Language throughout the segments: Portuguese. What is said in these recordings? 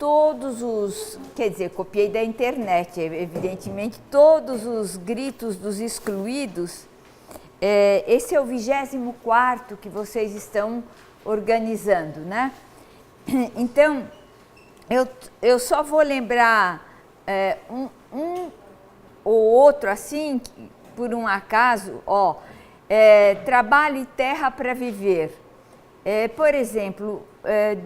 todos os, quer dizer, copiei da internet, evidentemente, todos os gritos dos excluídos. Esse é o 24º que vocês estão organizando, né? Então, eu só vou lembrar um ou outro assim, por um acaso, trabalho e terra para viver. Por exemplo,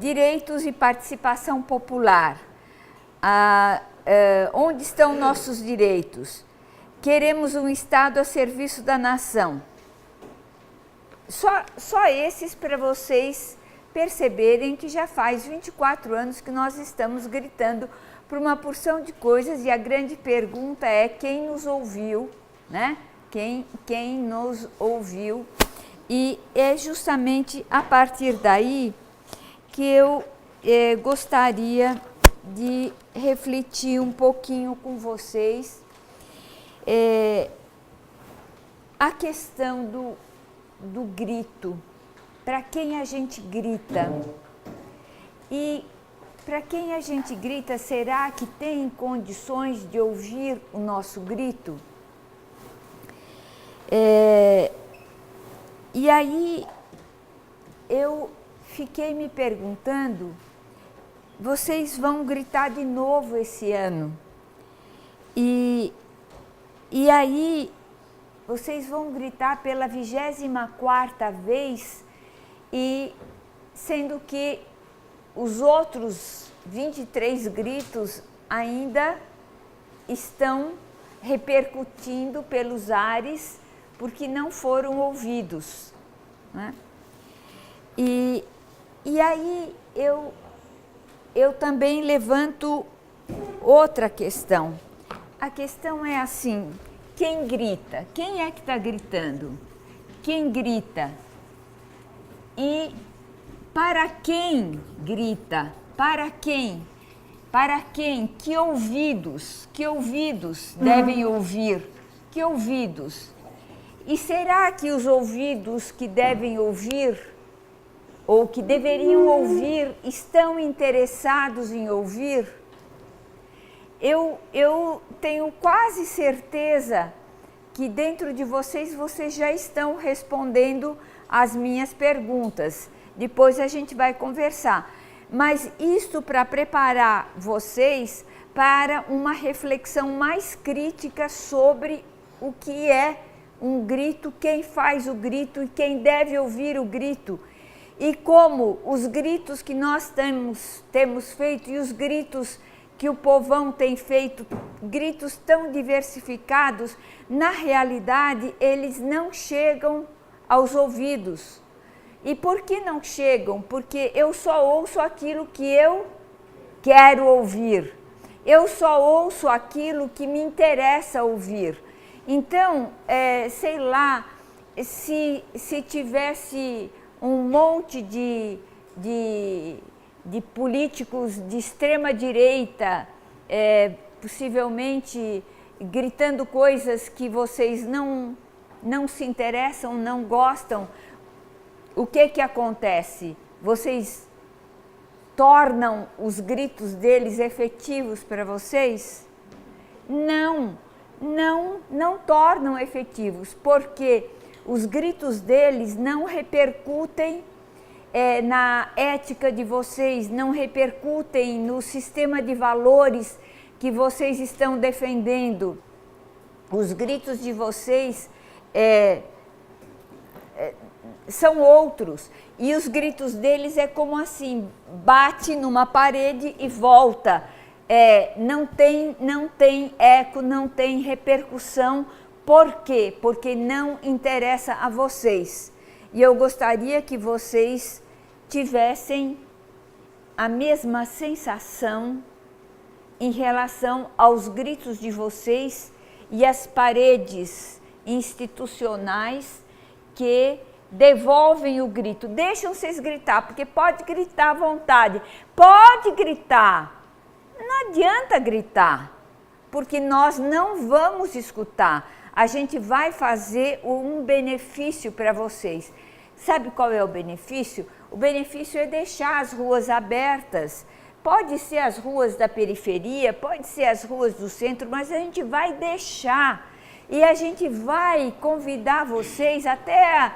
direitos e participação popular. Onde estão nossos direitos? Queremos um Estado a serviço da nação. Só esses para vocês perceberem que já faz 24 anos que nós estamos gritando por uma porção de coisas e a grande pergunta é quem nos ouviu, né? Quem nos ouviu. E é justamente a partir daí que eu gostaria de refletir um pouquinho com vocês a questão do grito. Para quem a gente grita? E para quem a gente grita, será que tem condições de ouvir o nosso grito? E aí eu fiquei me perguntando, vocês vão gritar de novo esse ano. E aí vocês vão gritar pela 24ª vez, e sendo que os outros 23 gritos ainda estão repercutindo pelos ares porque não foram ouvidos, né? E aí eu também levanto outra questão. A questão é assim, quem grita? Quem é que está gritando? Quem grita? E para quem grita? Para quem? Para quem? Que ouvidos? Que ouvidos devem ouvir? Que ouvidos? E será que os ouvidos que devem ouvir, ou que deveriam ouvir, estão interessados em ouvir? Eu tenho quase certeza que dentro de vocês já estão respondendo as minhas perguntas. Depois a gente vai conversar. Mas isto para preparar vocês para uma reflexão mais crítica sobre o que é um grito, quem faz o grito e quem deve ouvir o grito. E como os gritos que nós temos feito e os gritos que o povão tem feito, gritos tão diversificados, na realidade eles não chegam aos ouvidos. E por que não chegam? Porque eu só ouço aquilo que eu quero ouvir. Eu só ouço aquilo que me interessa ouvir. Então, sei lá, se tivesse um monte de políticos de extrema direita, possivelmente gritando coisas que vocês não se interessam, não gostam, o que acontece? Vocês tornam os gritos deles efetivos para vocês? Não tornam efetivos, porque os gritos deles não repercutem na ética de vocês, não repercutem no sistema de valores que vocês estão defendendo. Os gritos de vocês são outros, e os gritos deles é como assim, bate numa parede e volta, não tem eco, não tem repercussão. Por quê? Porque não interessa a vocês. E eu gostaria que vocês tivessem a mesma sensação em relação aos gritos de vocês e as paredes institucionais que devolvem o grito. Deixam vocês gritar, porque pode gritar à vontade. Pode gritar. Não adianta gritar, porque nós não vamos escutar. A gente vai fazer um benefício para vocês. Sabe qual é o benefício? O benefício é deixar as ruas abertas Pode ser as ruas da periferia, pode ser as ruas do centro, mas a gente vai deixar e a gente vai convidar vocês até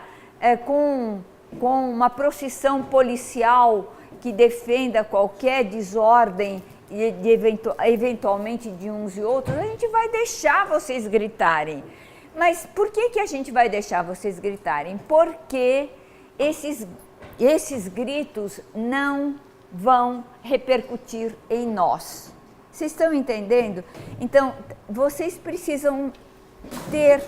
com uma procissão policial que defenda qualquer desordem eventualmente de uns e outros, a gente vai deixar vocês gritarem. Mas por que a gente vai deixar vocês gritarem? Porque esses gritos não vão repercutir em nós. Vocês estão entendendo? Então, vocês precisam ter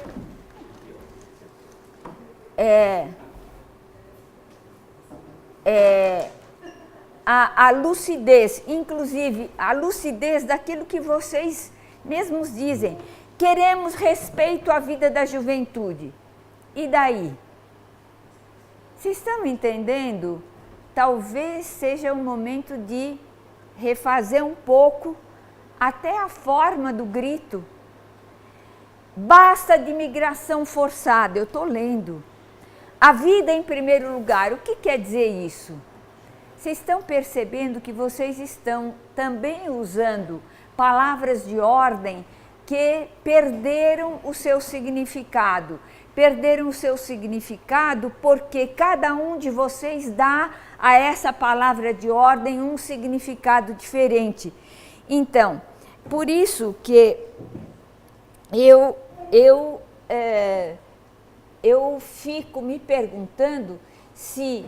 a lucidez, inclusive a lucidez daquilo que vocês mesmos dizem. Queremos respeito à vida da juventude. E daí? Vocês estão entendendo? Talvez seja o momento de refazer um pouco até a forma do grito. Basta de imigração forçada, eu estou lendo. A vida em primeiro lugar, o que quer dizer isso? Vocês estão percebendo que vocês estão também usando palavras de ordem que perderam o seu significado. Perderam o seu significado porque cada um de vocês dá a essa palavra de ordem um significado diferente. Então, por isso que eu fico me perguntando se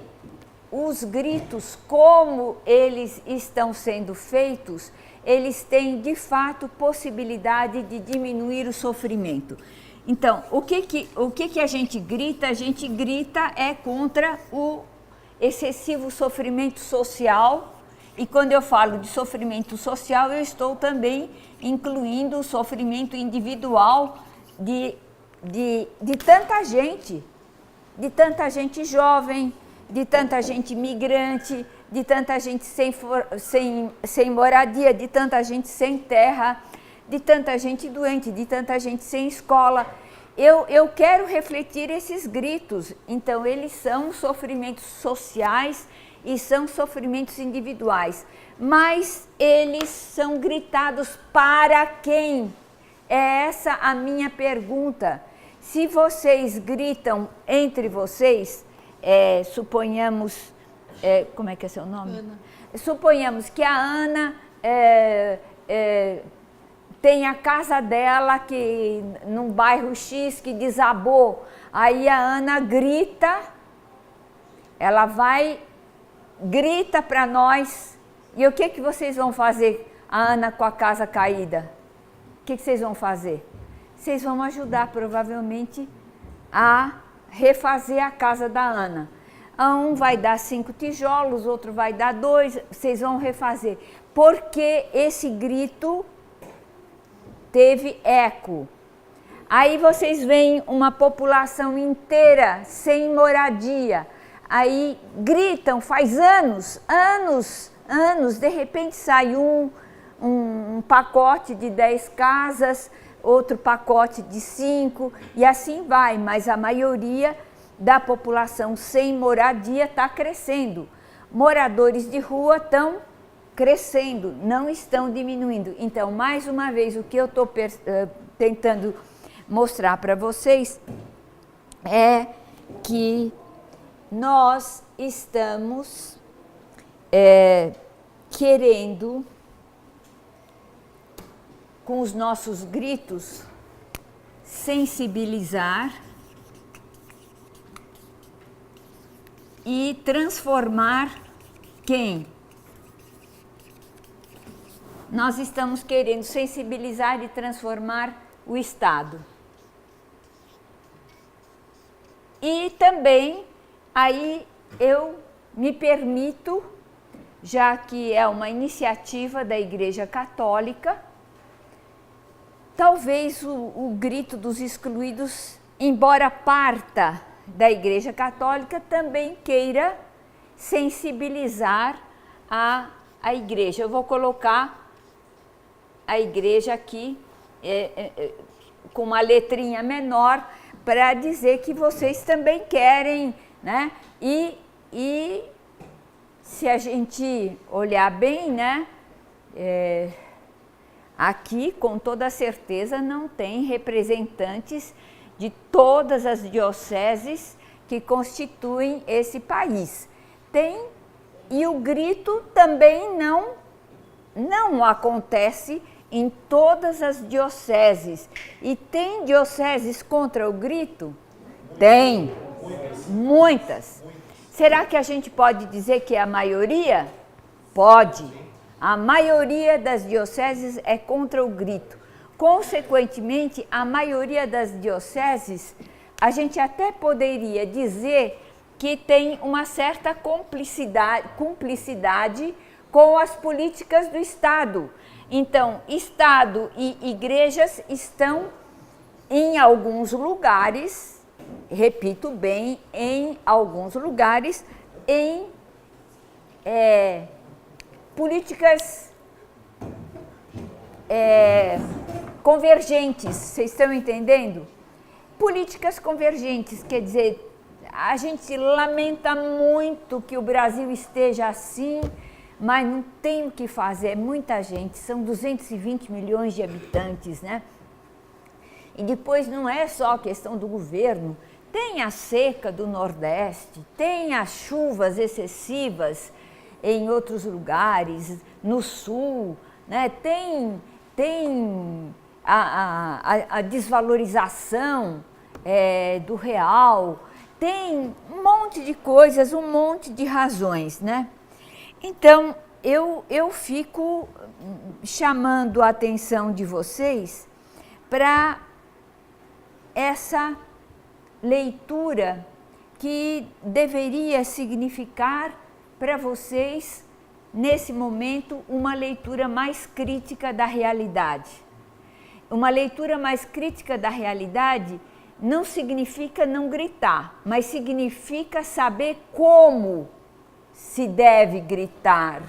os gritos, como eles estão sendo feitos, eles têm de fato possibilidade de diminuir o sofrimento. Então, o que a gente grita? A gente grita contra o excessivo sofrimento social. E quando eu falo de sofrimento social, eu estou também incluindo o sofrimento individual de tanta gente jovem, de tanta gente migrante, de tanta gente sem moradia, de tanta gente sem terra, de tanta gente doente, de tanta gente sem escola. Eu quero refletir esses gritos. Então, eles são sofrimentos sociais e são sofrimentos individuais. Mas eles são gritados para quem? É essa a minha pergunta. Se vocês gritam entre vocês, suponhamos, como é que é seu nome? Ana. Suponhamos que a Ana tem a casa dela que num bairro X que desabou. Aí a Ana grita, ela grita para nós. E o que vocês vão fazer, a Ana com a casa caída? O que vocês vão fazer? Vocês vão ajudar provavelmente a refazer a casa da Ana. Um vai dar 5 tijolos, outro vai dar 2, vocês vão refazer. Porque esse grito teve eco. Aí vocês veem uma população inteira sem moradia. Aí gritam, faz anos, de repente sai um pacote de 10 casas, outro pacote de 5 e assim vai, mas a maioria da população sem moradia está crescendo. Moradores de rua estão crescendo, não estão diminuindo. Então, mais uma vez, o que eu estou tentando mostrar para vocês é que nós estamos querendo, com os nossos gritos, sensibilizar e transformar quem? Nós estamos querendo sensibilizar e transformar o Estado. E também, aí eu me permito, já que é uma iniciativa da Igreja Católica, talvez o grito dos excluídos, embora parta da Igreja Católica, também queira sensibilizar a Igreja. Eu vou colocar a Igreja aqui com uma letrinha menor para dizer que vocês também querem, né? E se a gente olhar bem, né, aqui com toda certeza não tem representantes de todas as dioceses que constituem esse país. Tem, e o grito também não acontece em todas as dioceses. E tem dioceses contra o grito? Tem, muitas. Será que a gente pode dizer que é a maioria? Pode. A maioria das dioceses é contra o grito. Consequentemente, a maioria das dioceses, a gente até poderia dizer que tem uma certa cumplicidade com as políticas do Estado. Então, Estado e igrejas estão em alguns lugares, repito bem, em alguns lugares, em políticas convergentes, vocês estão entendendo? Políticas convergentes, quer dizer, a gente lamenta muito que o Brasil esteja assim, mas não tem o que fazer, é muita gente, são 220 milhões de habitantes, né? E depois não é só a questão do governo, tem a seca do Nordeste, tem as chuvas excessivas em outros lugares, no Sul, né? Tem a desvalorização do real, tem um monte de coisas, um monte de razões, né? Então, eu fico chamando a atenção de vocês para essa leitura que deveria significar para vocês, nesse momento, uma leitura mais crítica da realidade. Uma leitura mais crítica da realidade não significa não gritar, mas significa saber como se deve gritar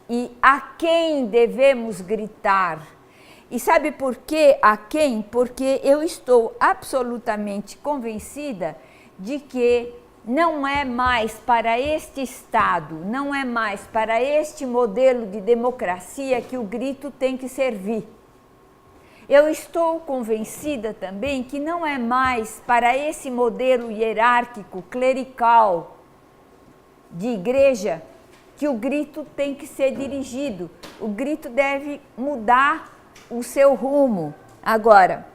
e a quem devemos gritar. E sabe por que a quem? Porque eu estou absolutamente convencida de que não é mais para este Estado, não é mais para este modelo de democracia que o grito tem que servir. Eu estou convencida também que não é mais para esse modelo hierárquico, clerical, de igreja, que o grito tem que ser dirigido. O grito deve mudar o seu rumo. Agora,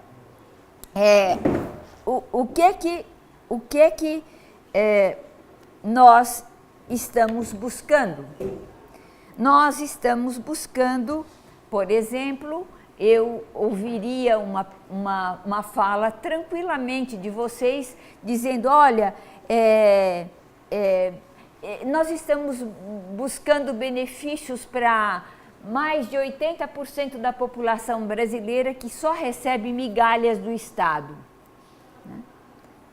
o que que nós estamos buscando? Nós estamos buscando, por exemplo, eu ouviria uma fala tranquilamente de vocês dizendo, olha, nós estamos buscando benefícios para mais de 80% da população brasileira que só recebe migalhas do Estado.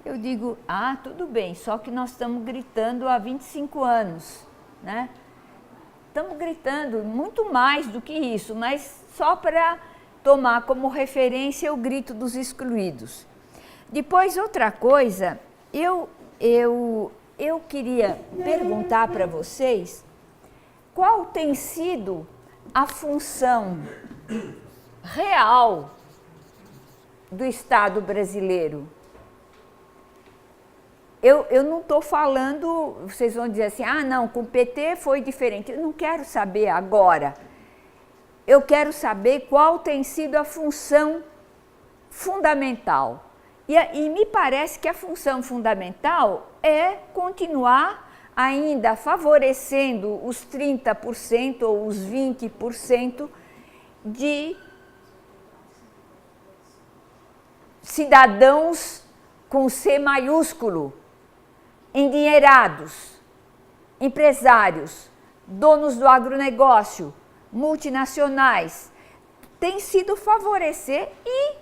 Eu digo, tudo bem, só que nós estamos gritando há 25 anos, né? Estamos gritando muito mais do que isso, mas só para tomar como referência o grito dos excluídos. Depois, outra coisa, eu queria perguntar para vocês qual tem sido a função real do Estado brasileiro. Eu não estou falando, vocês vão dizer assim, não, com o PT foi diferente. Eu não quero saber agora. Eu quero saber qual tem sido a função fundamental. E me parece que a função fundamental é continuar ainda favorecendo os 30% ou os 20% de cidadãos com C maiúsculo, endinheirados, empresários, donos do agronegócio, multinacionais, tem sido favorecer e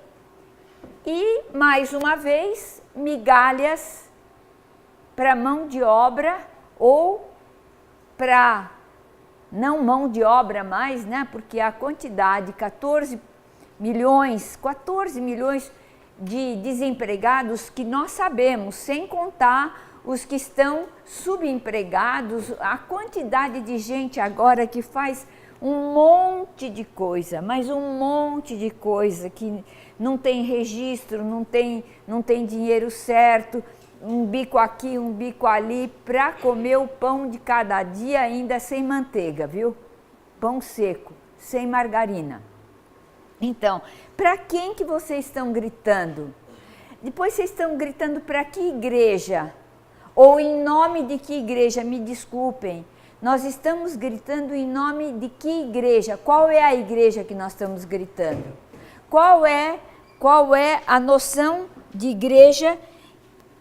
mais uma vez, migalhas para mão de obra ou para não mão de obra mais, né? Porque a quantidade, 14 milhões de desempregados que nós sabemos, sem contar os que estão subempregados, a quantidade de gente agora que faz um monte de coisa, mas um monte de coisa que não tem registro, não tem dinheiro certo, um bico aqui, um bico ali, para comer o pão de cada dia ainda sem manteiga, viu? Pão seco, sem margarina. Então, para quem que vocês estão gritando? Depois vocês estão gritando para que igreja? Ou em nome de que igreja? Me desculpem, nós estamos gritando em nome de que igreja? Qual é a igreja que nós estamos gritando? Qual é a noção de igreja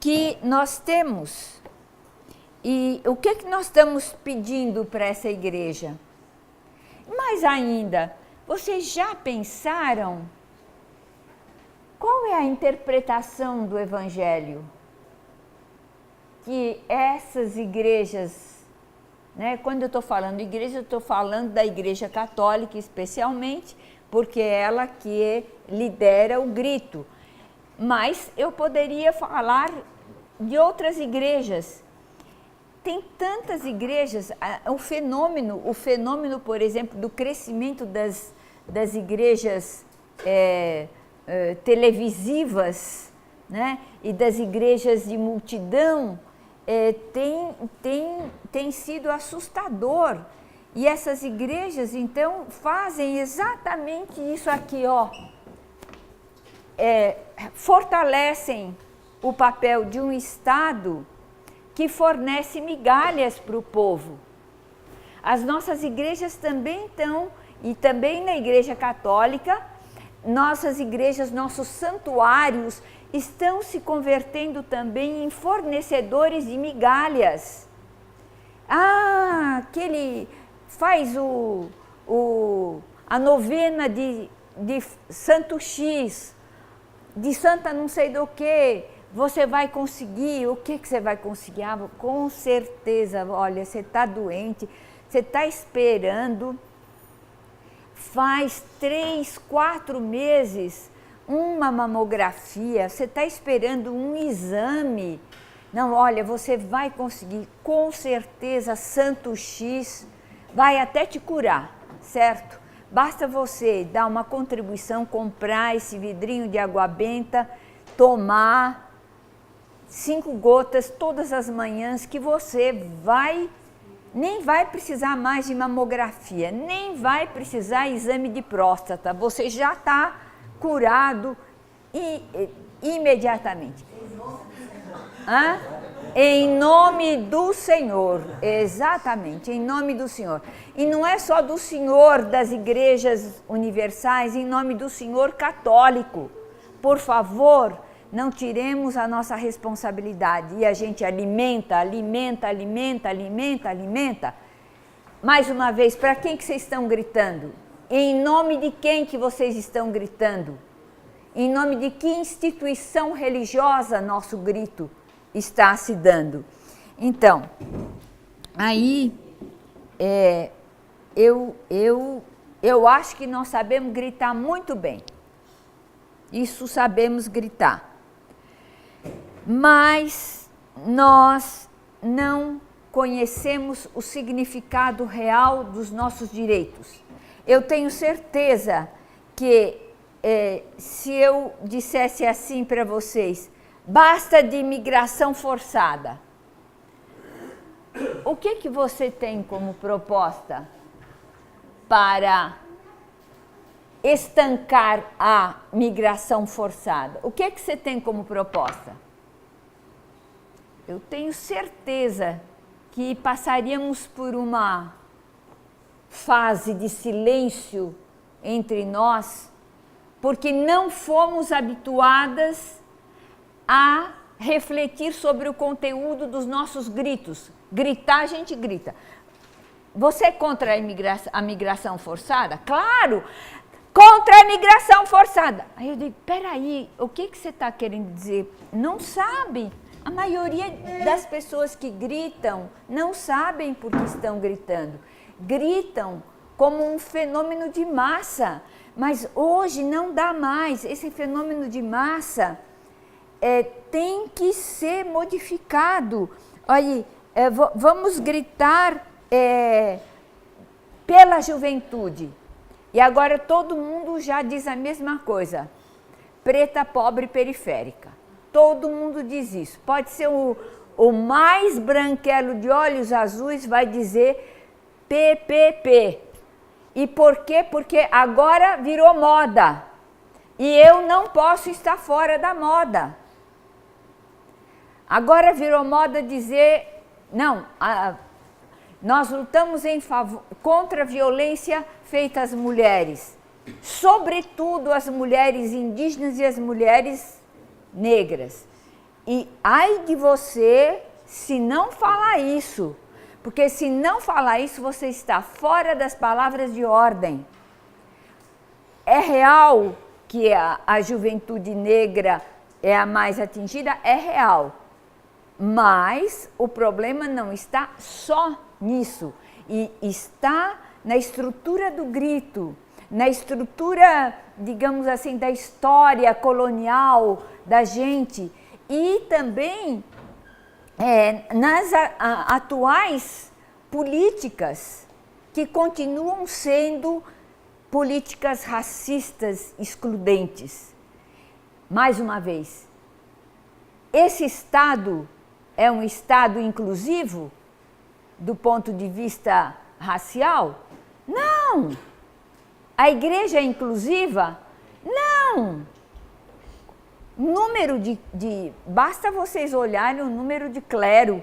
que nós temos? E o que nós estamos pedindo para essa igreja? Mais ainda, vocês já pensaram qual é a interpretação do Evangelho que essas igrejas, né? Quando eu estou falando igreja, eu estou falando da Igreja Católica especialmente, porque é ela que lidera o grito. Mas eu poderia falar de outras igrejas. Tem tantas igrejas, o fenômeno, por exemplo, do crescimento das igrejas televisivas, né? E das igrejas de multidão, tem sido assustador. E essas igrejas, então, fazem exatamente isso aqui, ó. Fortalecem o papel de um Estado que fornece migalhas para o povo. As nossas igrejas também estão, e também na Igreja Católica, nossas igrejas, nossos santuários estão se convertendo também em fornecedores de migalhas. Aquele faz a novena de Santo X, de Santa não sei do que, você vai conseguir. O que você vai conseguir? Com certeza, olha, você está doente, você está esperando, faz 3, 4 meses, uma mamografia, você está esperando um exame. Não, olha, você vai conseguir, com certeza, Santo X vai até te curar, certo? Basta você dar uma contribuição, comprar esse vidrinho de água benta, tomar 5 gotas todas as manhãs, que você nem vai precisar mais de mamografia, nem vai precisar exame de próstata, você já está curado imediatamente. Em nome do Senhor, exatamente, em nome do Senhor. E não é só do Senhor das igrejas universais, em nome do Senhor católico. Por favor, não tiremos a nossa responsabilidade. E a gente alimenta. Mais uma vez, para quem que vocês estão gritando? Em nome de quem que vocês estão gritando? Em nome de que instituição religiosa nosso grito está se dando? Então, aí eu acho que nós sabemos gritar muito bem. Isso sabemos gritar. Mas nós não conhecemos o significado real dos nossos direitos. Eu tenho certeza que se eu dissesse assim para vocês, basta de imigração forçada, o que você tem como proposta para estancar a migração forçada? O que você tem como proposta? Eu tenho certeza que passaríamos por uma fase de silêncio entre nós, porque não fomos habituadas a refletir sobre o conteúdo dos nossos gritos. Gritar, a gente grita. Você é contra a migração forçada? Claro! Contra a migração forçada. Aí eu digo, peraí, o que você está querendo dizer? Não sabe. A maioria das pessoas que gritam não sabem por que estão gritando. Gritam como um fenômeno de massa. Mas hoje não dá mais. Esse fenômeno de massa tem que ser modificado. Olha, vamos gritar pela juventude. E agora todo mundo já diz a mesma coisa. Preta, pobre, periférica. Todo mundo diz isso. Pode ser o mais branquelo de olhos azuis vai dizer PPP. E por quê? Porque agora virou moda. E eu não posso estar fora da moda. Agora virou moda dizer, não, nós lutamos contra a violência feita às mulheres, sobretudo as mulheres indígenas e as mulheres negras. E ai de você se não falar isso, porque se não falar isso, você está fora das palavras de ordem. É real que a juventude negra é a mais atingida? É real. Mas o problema não está só nisso, e está na estrutura do grito, na estrutura, digamos assim, da história colonial da gente, e também nas atuais políticas que continuam sendo políticas racistas excludentes. Mais uma vez, esse Estado é um Estado inclusivo do ponto de vista racial? Não! A igreja é inclusiva? Não! Basta vocês olharem o número de clero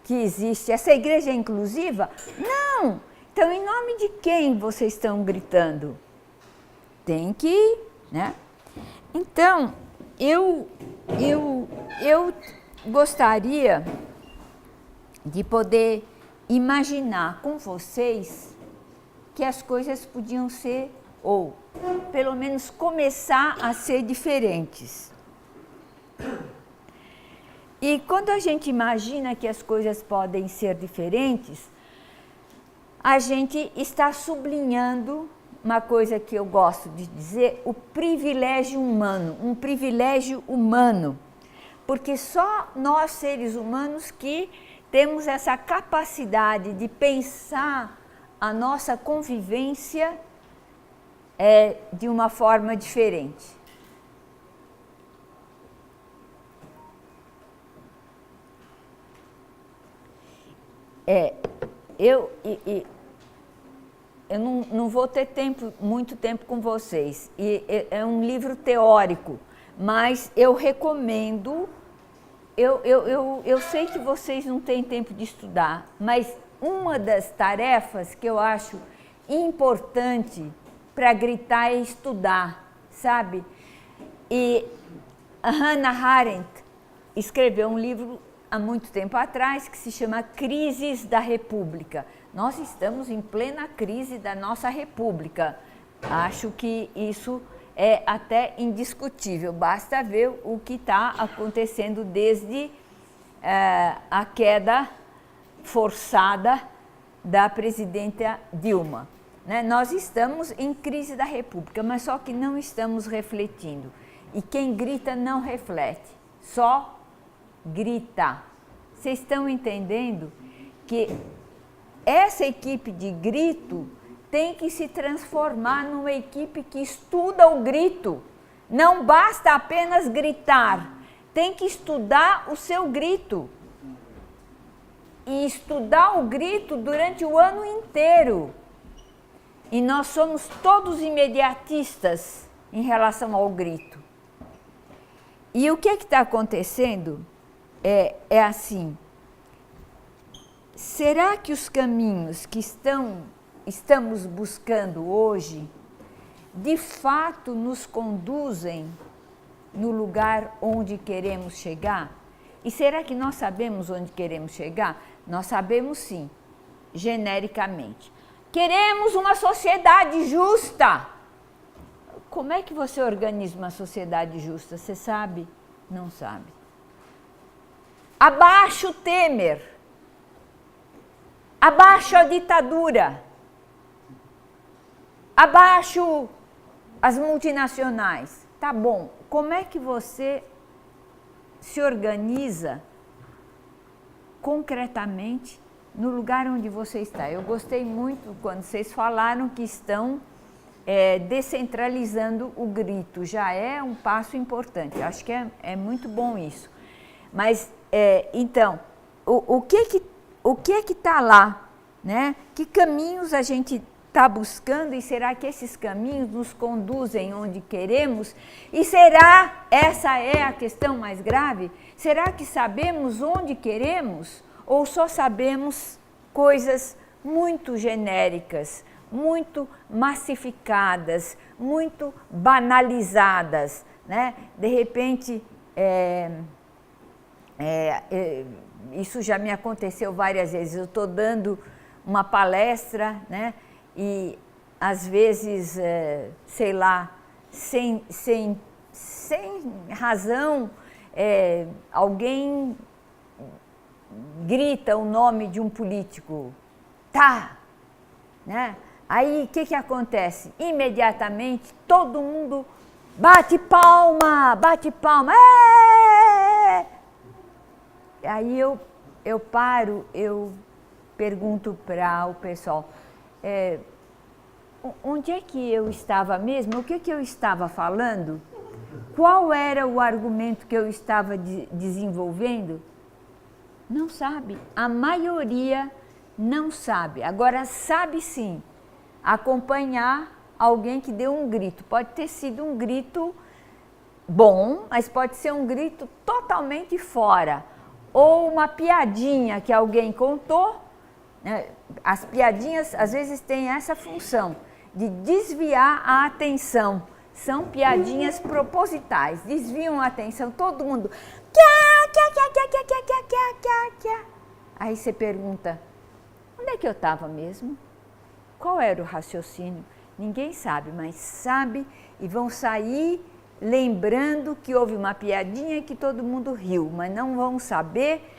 que existe. Essa igreja é inclusiva? Não! Então, em nome de quem vocês estão gritando? Tem que, né? Então, eu gostaria de poder imaginar com vocês que as coisas podiam ser, ou pelo menos começar a ser diferentes. E quando a gente imagina que as coisas podem ser diferentes, a gente está sublinhando uma coisa que eu gosto de dizer, o privilégio humano, um privilégio humano. Porque só nós, seres humanos, que temos essa capacidade de pensar a nossa convivência de uma forma diferente. Eu não vou ter muito tempo com vocês, e é um livro teórico, mas eu recomendo. Eu sei que vocês não têm tempo de estudar, mas uma das tarefas que eu acho importante para gritar é estudar, sabe? E a Hannah Arendt escreveu um livro há muito tempo atrás que se chama Crises da República. Nós estamos em plena crise da nossa República. Acho que isso é até indiscutível, basta ver o que está acontecendo desde a queda forçada da presidenta Dilma. Né? Nós estamos em crise da República, mas só que não estamos refletindo. E quem grita não reflete, só grita. Vocês estão entendendo que essa equipe de grito tem que se transformar numa equipe que estuda o grito. Não basta apenas gritar, tem que estudar o seu grito. E estudar o grito durante o ano inteiro. E nós somos todos imediatistas em relação ao grito. E o que está acontecendo é assim, será que os caminhos que estamos buscando hoje, de fato nos conduzem no lugar onde queremos chegar? E será que nós sabemos onde queremos chegar? Nós sabemos sim, genericamente. Queremos uma sociedade justa. Como é que você organiza uma sociedade justa? Você sabe? Não sabe. Abaixo Temer. Abaixo a ditadura. Abaixo as multinacionais. Tá bom, como é que você se organiza concretamente no lugar onde você está. Eu gostei muito quando vocês falaram que estão descentralizando o grito, já é um passo importante, eu acho que é muito bom isso. Mas, então, o que está lá, né? Que caminhos a gente está buscando e será que esses caminhos nos conduzem onde queremos? E será, essa é a questão mais grave, será que sabemos onde queremos ou só sabemos coisas muito genéricas, muito massificadas, muito banalizadas, né? De repente, isso já me aconteceu várias vezes, eu estou dando uma palestra, né? E às vezes, sei lá, sem razão, alguém grita o nome de um político, tá, né? Aí, o que acontece? Imediatamente, todo mundo bate palma, bate palma. Aí eu paro, eu pergunto para o pessoal, onde é que eu estava mesmo? O que eu estava falando? Qual era o argumento que eu estava desenvolvendo? Não sabe. A maioria não sabe. Agora, sabe sim acompanhar alguém que deu um grito. Pode ter sido um grito bom, mas pode ser um grito totalmente fora. Ou uma piadinha que alguém contou. As piadinhas, às vezes, têm essa função de desviar a atenção. São piadinhas propositais, desviam a atenção, todo mundo... Aí você pergunta, onde é que eu estava mesmo? Qual era o raciocínio? Ninguém sabe, mas sabe e vão sair lembrando que houve uma piadinha que todo mundo riu, mas não vão saber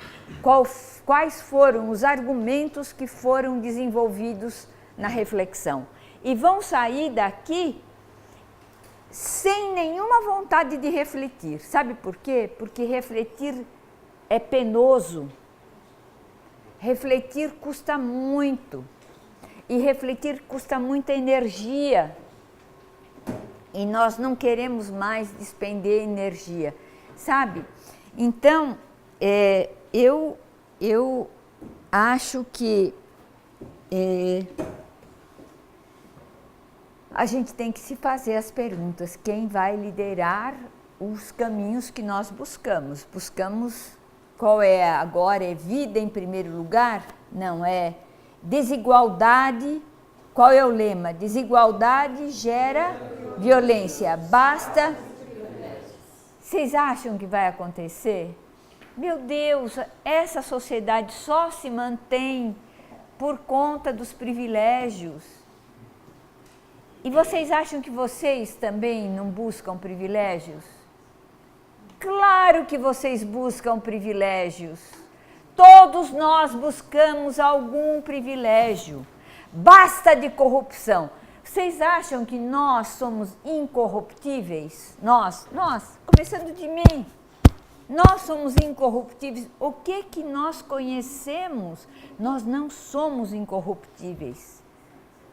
quais foram os argumentos que foram desenvolvidos na reflexão. E vão sair daqui sem nenhuma vontade de refletir. Sabe por quê? Porque refletir é penoso. Refletir custa muito. E refletir custa muita energia. E nós não queremos mais despender energia, sabe? Então, eu acho que a gente tem que se fazer as perguntas. Quem vai liderar os caminhos que nós buscamos? Buscamos qual é agora? É vida em primeiro lugar? Não, é desigualdade. Qual é o lema? Desigualdade gera violência. Basta. Vocês acham que vai acontecer? Meu Deus, essa sociedade só se mantém por conta dos privilégios. E vocês acham que vocês também não buscam privilégios? Claro que vocês buscam privilégios. Todos nós buscamos algum privilégio. Basta de corrupção. Vocês acham que nós somos incorruptíveis? Nós, começando de mim. Nós somos incorruptíveis. O que nós conhecemos? Nós não somos incorruptíveis.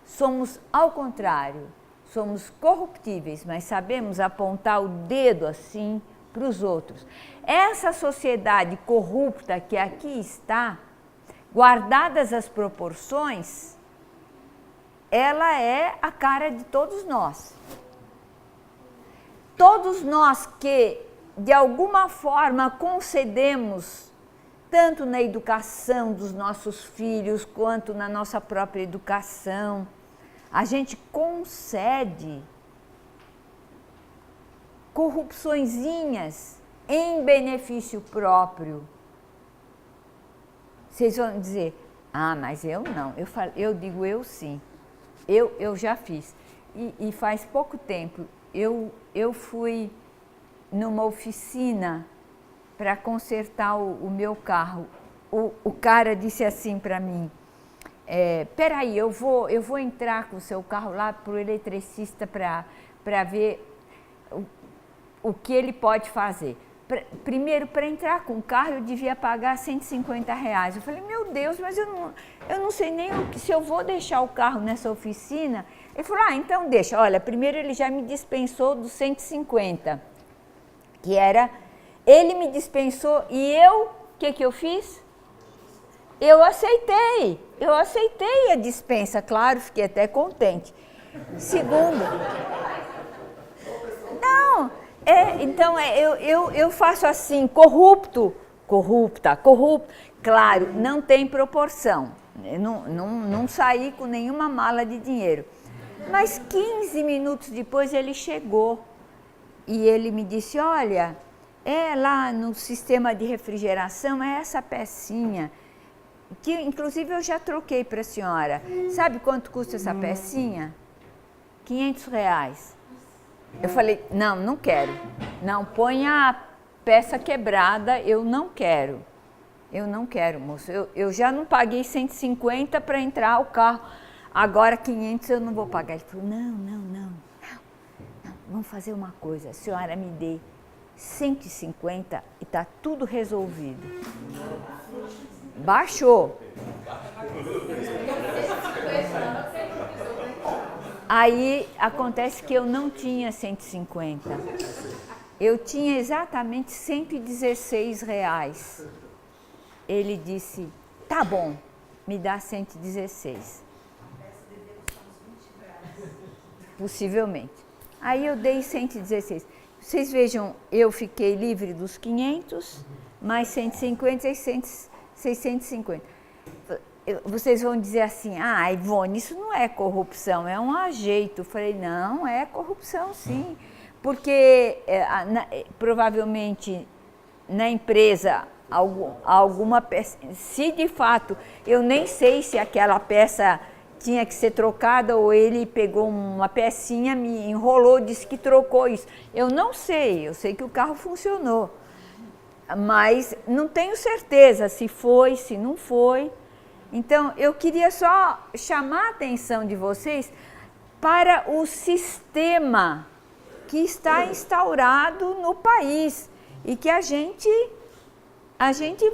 Somos ao contrário. Somos corruptíveis, mas sabemos apontar o dedo assim para os outros. Essa sociedade corrupta que aqui está, guardadas as proporções, ela é a cara de todos nós. Todos nós que, de alguma forma, concedemos, tanto na educação dos nossos filhos, quanto na nossa própria educação, a gente concede corrupçõezinhas em benefício próprio. Vocês vão dizer, mas eu não. Eu digo eu sim. Eu já fiz. E faz pouco tempo, eu fui numa oficina para consertar o meu carro. O cara disse assim para mim, peraí, eu vou entrar com o seu carro lá para o eletricista para ver o que ele pode fazer. primeiro, para entrar com o carro, eu devia pagar R$150. Eu falei, meu Deus, mas eu não sei nem se eu vou deixar o carro nessa oficina. Ele falou, então deixa. Olha, primeiro ele já me dispensou dos 150, que era... Ele me dispensou e eu, o que eu fiz? Eu aceitei a dispensa, claro, fiquei até contente. Segundo... Não... então, eu faço assim, corrupta. Claro, não tem proporção. Eu não saí com nenhuma mala de dinheiro. Mas 15 minutos depois ele chegou e ele me disse, olha, lá no sistema de refrigeração é essa pecinha, que inclusive eu já troquei para a senhora. Sabe quanto custa essa pecinha? R$500. Eu falei, não quero. Não, põe a peça quebrada, eu não quero. Eu não quero, moço. Eu já não paguei 150 para entrar o carro. Agora 500 eu não vou pagar. Ele falou, não. Vamos fazer uma coisa. A senhora me dê 150 e está tudo resolvido. Baixou. Aí acontece que eu não tinha 150, eu tinha exatamente R$116. Ele disse, tá bom, me dá 116. Possivelmente. Aí eu dei 116. Vocês vejam, eu fiquei livre dos 500, mais 150, 650. Vocês vão dizer assim, Ivone, isso não é corrupção, é um ajeito. Eu falei, não, é corrupção sim, porque provavelmente na empresa alguma peça, se de fato, eu nem sei se aquela peça tinha que ser trocada ou ele pegou uma pecinha, me enrolou, disse que trocou isso. Eu não sei, eu sei que o carro funcionou, mas não tenho certeza se foi, se não foi. Então, eu queria só chamar a atenção de vocês para o sistema que está instaurado no país e que a gente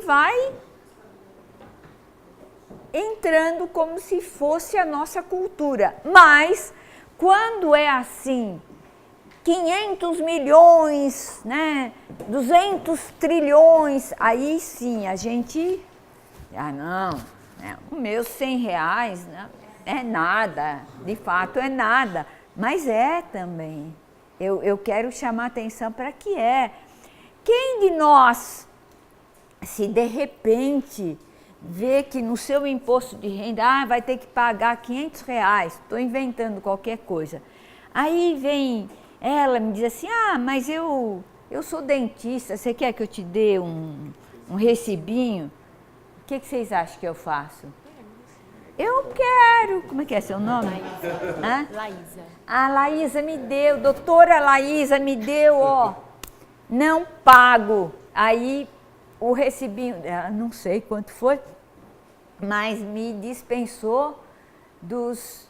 vai entrando como se fosse a nossa cultura. Mas, quando é assim, 500 milhões, né, 200 trilhões, aí sim a gente... não... o meu R$100 é nada, de fato é nada, mas é também. Eu quero chamar a atenção para que é. Quem de nós, se de repente vê que no seu imposto de renda, vai ter que pagar R$500, estou inventando qualquer coisa. Aí vem ela me diz assim, mas eu sou dentista, você quer que eu te dê um recibinho? O que vocês acham que eu faço? Eu quero. Como é que é seu nome? Laísa. Laísa. Laísa me deu, doutora Laísa me deu, não pago. Aí o recibinho, não sei quanto foi, mas me dispensou dos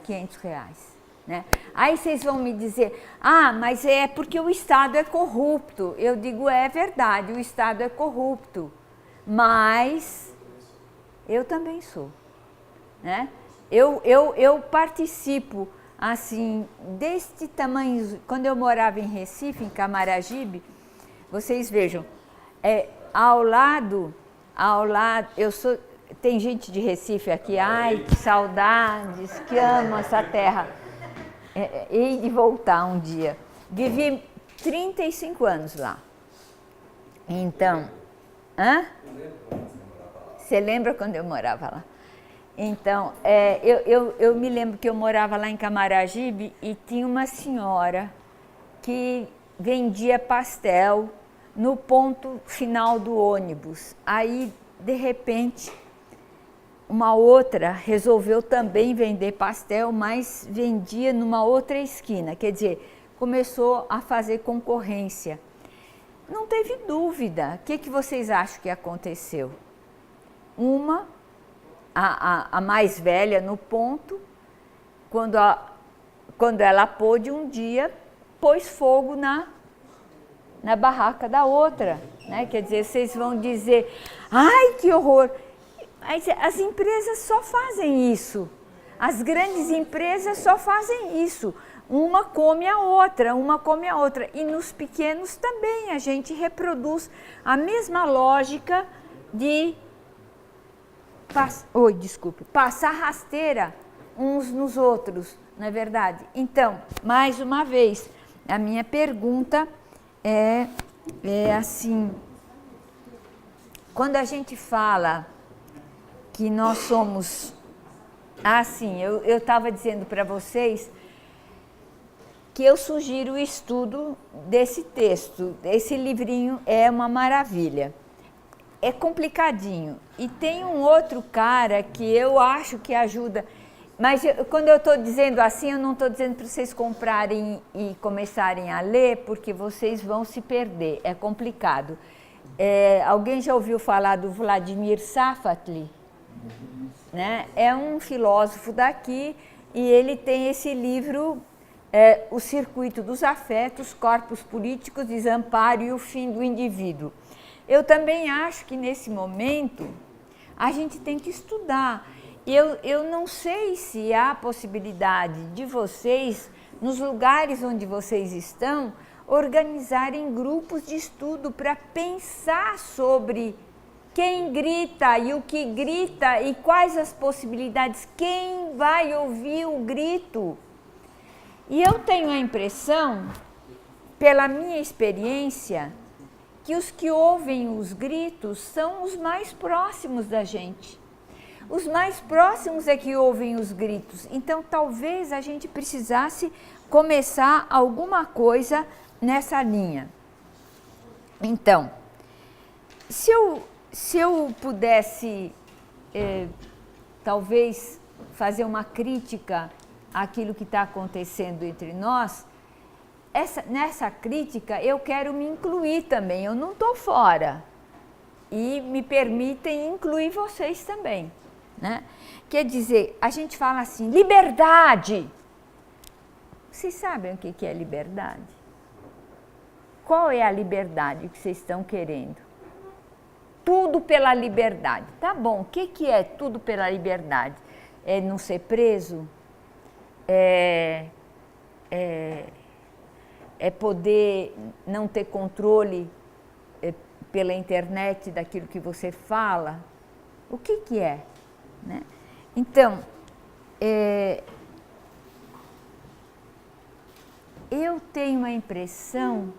R$500. Né? Aí vocês vão me dizer, mas é porque o Estado é corrupto. Eu digo, é verdade, o Estado é corrupto. Mas eu também sou, né? Eu participo, assim, deste tamanho. Quando eu morava em Recife, em Camaragibe, vocês vejam, ao lado, tem gente de Recife aqui, que saudades, que amo essa terra. Hei de voltar um dia. Vivi 35 anos lá. Então... Você lembra quando eu morava lá? Então, eu me lembro que eu morava lá em Camaragibe e tinha uma senhora que vendia pastel no ponto final do ônibus. Aí, de repente, uma outra resolveu também vender pastel, mas vendia numa outra esquina. Quer dizer, começou a fazer concorrência. Não teve dúvida. O que vocês acham que aconteceu? A mais velha no ponto, quando ela pôde um dia, pôs fogo na barraca da outra, né? Quer dizer, vocês vão dizer, ai, que horror! As empresas só fazem isso, as grandes empresas só fazem isso, uma come a outra, e nos pequenos também a gente reproduz a mesma lógica de passar rasteira uns nos outros, não é verdade? Então, mais uma vez, a minha pergunta é assim, quando a gente fala que nós somos, assim, eu estava dizendo para vocês que eu sugiro o estudo desse texto, esse livrinho é uma maravilha. É complicadinho. E tem um outro cara que eu acho que ajuda, mas quando eu estou dizendo assim, eu não estou dizendo para vocês comprarem e começarem a ler, porque vocês vão se perder, é complicado. Alguém já ouviu falar do Vladimir Safatli? Né? É um filósofo daqui e ele tem esse livro, O Circuito dos Afetos, Corpos Políticos, Desamparo e o Fim do Indivíduo. Eu também acho que nesse momento a gente tem que estudar. Eu não sei se há possibilidade de vocês, nos lugares onde vocês estão, organizarem grupos de estudo para pensar sobre quem grita e o que grita e quais as possibilidades, quem vai ouvir o grito. E eu tenho a impressão, pela minha experiência, que os que ouvem os gritos são os mais próximos da gente. Os mais próximos é que ouvem os gritos. Então, talvez a gente precisasse começar alguma coisa nessa linha. Então, se eu pudesse, talvez, fazer uma crítica àquilo que está acontecendo entre nós, nessa crítica eu quero me incluir também, eu não estou fora. E me permitem incluir vocês também. Né? Quer dizer, a gente fala assim, liberdade. Vocês sabem o que é liberdade? Qual é a liberdade que vocês estão querendo? Tudo pela liberdade. Tá bom, o que é tudo pela liberdade? É não ser preso? É poder não ter controle pela internet daquilo que você fala? O que é? Né? Então, eu tenho a impressão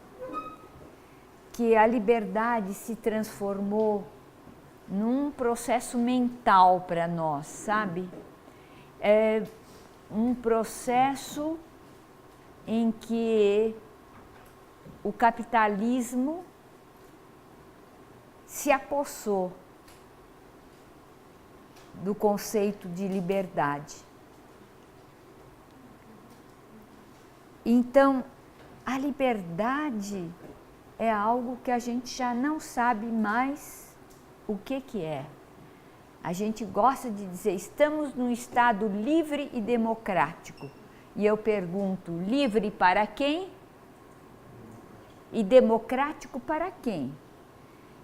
que a liberdade se transformou num processo mental para nós, sabe? É um processo em que o capitalismo se apossou do conceito de liberdade. Então, a liberdade é algo que a gente já não sabe mais o que é. A gente gosta de dizer, estamos num estado livre e democrático. E eu pergunto, livre para quem? E democrático para quem?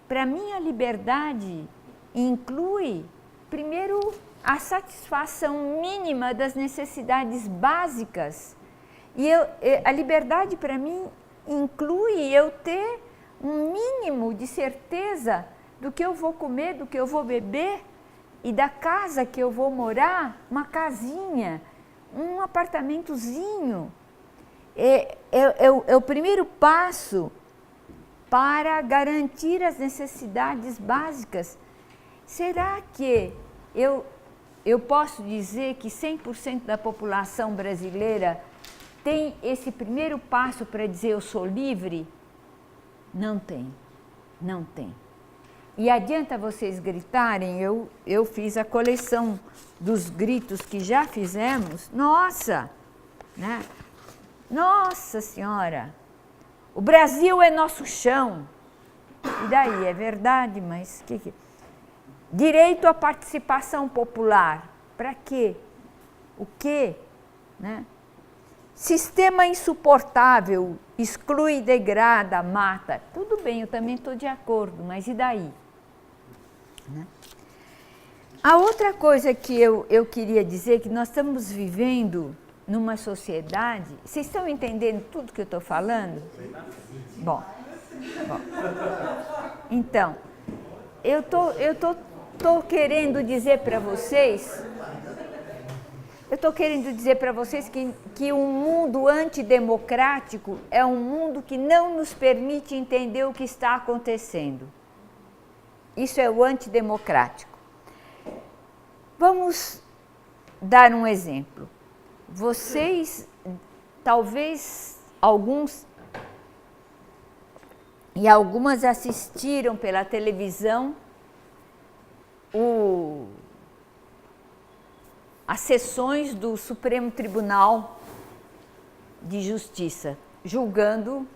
Para mim, a liberdade inclui, primeiro, a satisfação mínima das necessidades básicas. E a liberdade, para mim, inclui eu ter um mínimo de certeza do que eu vou comer, do que eu vou beber e da casa que eu vou morar, uma casinha, um apartamentozinho. É o primeiro passo para garantir as necessidades básicas. Será que eu posso dizer que 100% da população brasileira tem esse primeiro passo para dizer eu sou livre? Não tem, não tem. E adianta vocês gritarem, eu fiz a coleção dos gritos que já fizemos, nossa, né? Nossa Senhora, o Brasil é nosso chão. E daí, é verdade, mas direito à participação popular, para quê? O quê? Né? Sistema insuportável, exclui, degrada, mata. Tudo bem, eu também estou de acordo, mas e daí? Né? A outra coisa que eu queria dizer é que nós estamos vivendo numa sociedade... Vocês estão entendendo tudo que eu estou falando? Bom. Então, eu tô querendo dizer para vocês... Eu estou querendo dizer para vocês que um mundo antidemocrático é um mundo que não nos permite entender o que está acontecendo. Isso é o antidemocrático. Vamos dar um exemplo. Vocês, talvez alguns e algumas assistiram pela televisão as sessões do Supremo Tribunal de Justiça, julgando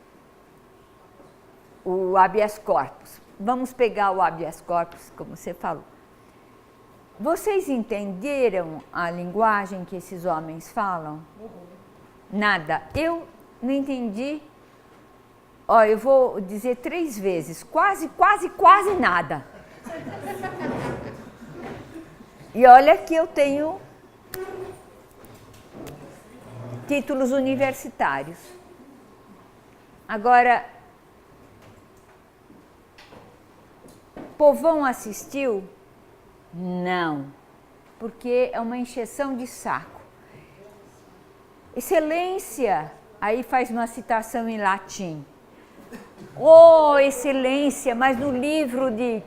o habeas corpus. Vamos pegar o habeas corpus, como você falou. Vocês entenderam a linguagem que esses homens falam? Nada. Eu não entendi. Ó, eu vou dizer 3 vezes. Quase nada. E olha que eu tenho títulos universitários. Agora, povão assistiu? Não, porque é uma encheção de saco. Excelência, aí faz uma citação em latim. Oh, excelência, mas no livro de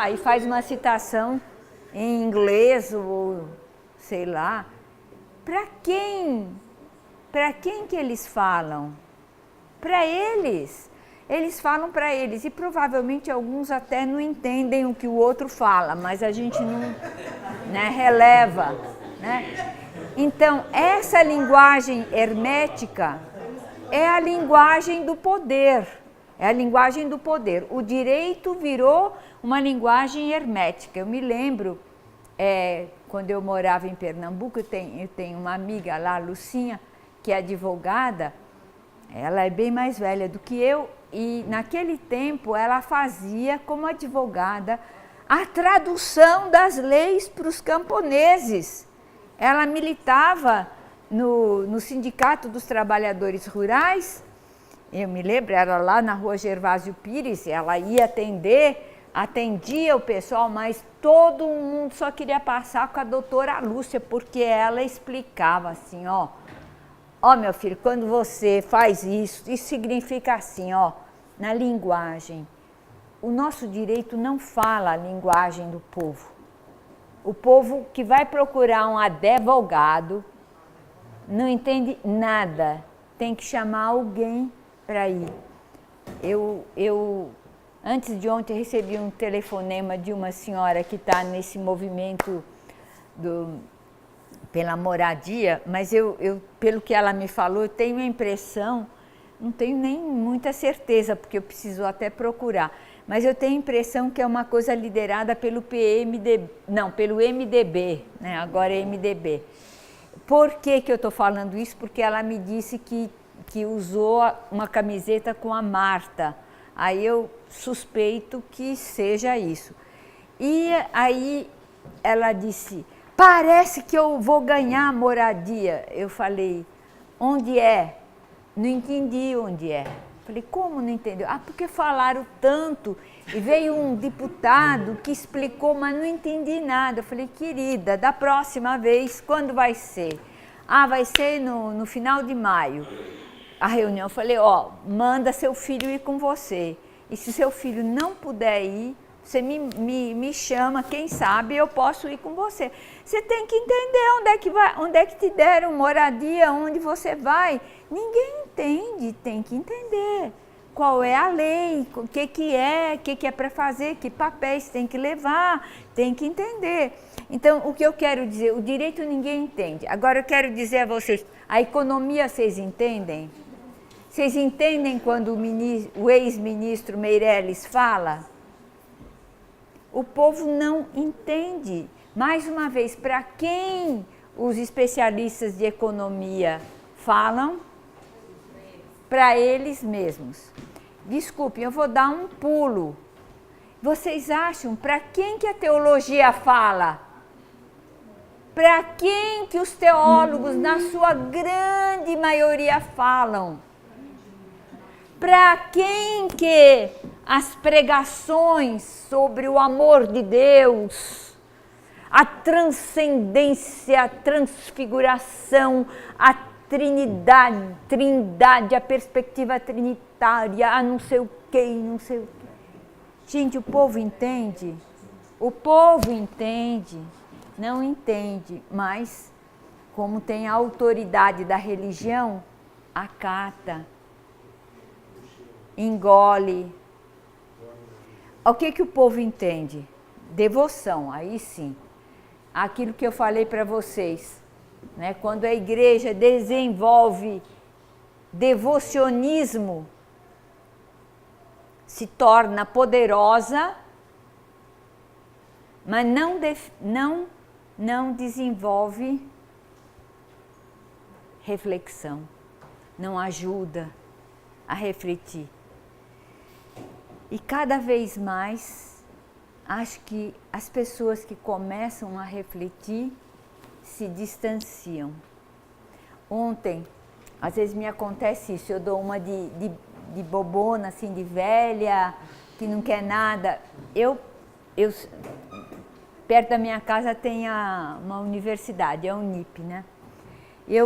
aí faz uma citação em inglês ou sei lá. Para quem? Para quem que eles falam? Para eles. Eles falam para eles e provavelmente alguns até não entendem o que o outro fala, mas a gente não, né, releva. Né? Então, essa linguagem hermética é a linguagem do poder. É a linguagem do poder. O direito virou uma linguagem hermética. Eu me lembro, quando eu morava em Pernambuco, eu tenho uma amiga lá, Lucinha, que é advogada. Ela é bem mais velha do que eu. E naquele tempo ela fazia, como advogada, a tradução das leis para os camponeses. Ela militava no Sindicato dos Trabalhadores Rurais, eu me lembro, era lá na rua Gervásio Pires, ela ia atendia o pessoal, mas todo mundo só queria passar com a doutora Lúcia, porque ela explicava assim, ó, meu filho, quando você faz isso significa assim, ó, na linguagem. O nosso direito não fala a linguagem do povo. O povo que vai procurar um advogado não entende nada, tem que chamar alguém para ir. Eu, antes de ontem, recebi um telefonema de uma senhora que está nesse movimento pela moradia, mas pelo que ela me falou, eu tenho a impressão, não tenho nem muita certeza, porque eu preciso até procurar, mas eu tenho a impressão que é uma coisa liderada pelo pelo MDB, né? Agora é MDB. Por que eu estou falando isso? Porque ela me disse que usou uma camiseta com a Marta, aí eu suspeito que seja isso. E aí ela disse... Parece que eu vou ganhar moradia. Eu falei, onde é? Não entendi onde é. Falei, como não entendeu? Ah, porque falaram tanto. E veio um deputado que explicou, mas não entendi nada. Eu falei, querida, da próxima vez, quando vai ser? Ah, vai ser no final de maio. A reunião, eu falei, manda seu filho ir com você. E se seu filho não puder ir, você me chama, quem sabe eu posso ir com você. Você tem que entender onde é que te deram moradia, onde você vai. Ninguém entende, tem que entender. Qual é a lei, o que é para fazer, que papéis tem que levar, tem que entender. Então, o que eu quero dizer, o direito ninguém entende. Agora eu quero dizer a vocês, a economia vocês entendem? Vocês entendem quando o ex-ministro Meirelles fala? O povo não entende. Mais uma vez, para quem os especialistas de economia falam? Para eles mesmos. Desculpem, eu vou dar um pulo. Vocês acham para quem que a teologia fala? Para quem que os teólogos, na sua grande maioria, falam? Para quem que as pregações sobre o amor de Deus, a transcendência, a transfiguração, a trindade, a perspectiva trinitária, a não sei o que, não sei o que. Gente, o povo entende? O povo entende, não entende, mas como tem a autoridade da religião, acata, engole. O que o povo entende? Devoção, aí sim. Aquilo que eu falei para vocês, né? Quando a igreja desenvolve devocionismo, se torna poderosa, mas não desenvolve reflexão, não ajuda a refletir. E cada vez mais, acho que as pessoas que começam a refletir se distanciam. Ontem, às vezes me acontece isso, eu dou uma de bobona, assim, de velha, que não quer nada. Perto da minha casa tem uma universidade, a Unip, né? E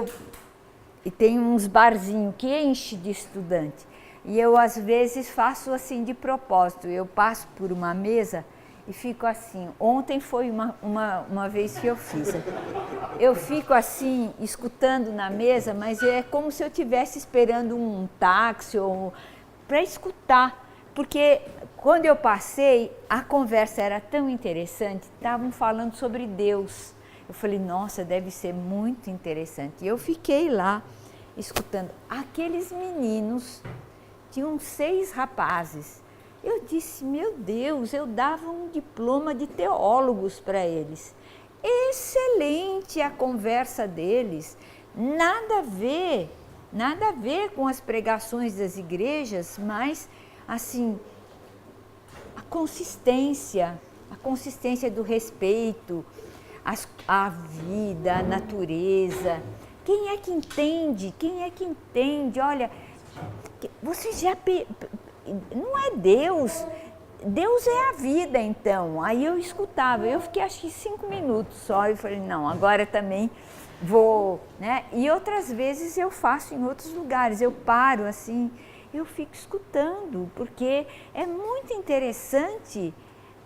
tem uns barzinhos que enche de estudante. E eu, às vezes, faço assim de propósito. Eu passo por uma mesa e fico assim. Ontem foi uma vez que eu fiz. Eu fico assim, escutando na mesa, mas é como se eu estivesse esperando um táxi para escutar. Porque quando eu passei, a conversa era tão interessante, estavam falando sobre Deus. Eu falei, nossa, deve ser muito interessante. E eu fiquei lá, escutando. Aqueles meninos, tinham 6 rapazes. Eu disse, meu Deus, eu dava um diploma de teólogos para eles. Excelente a conversa deles, nada a ver com as pregações das igrejas, mas assim, a consistência do respeito, a vida, a natureza. Quem é que entende? Olha, você já... Não é Deus. Deus é a vida, então. Aí eu escutava, eu fiquei acho que 5 minutos só, e falei, não, agora também vou, né? E outras vezes eu faço em outros lugares, eu paro assim, eu fico escutando, porque é muito interessante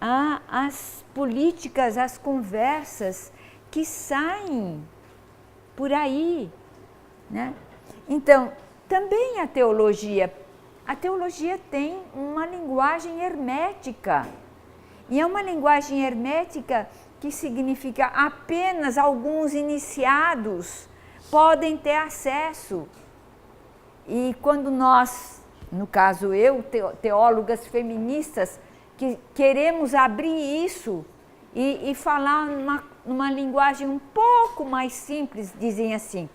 as políticas, as conversas que saem por aí, né? Então, também a teologia tem uma linguagem hermética. E é uma linguagem hermética que significa apenas alguns iniciados podem ter acesso. E quando nós, no caso eu, teólogas feministas, que queremos abrir isso e falar numa linguagem um pouco mais simples, dizem assim,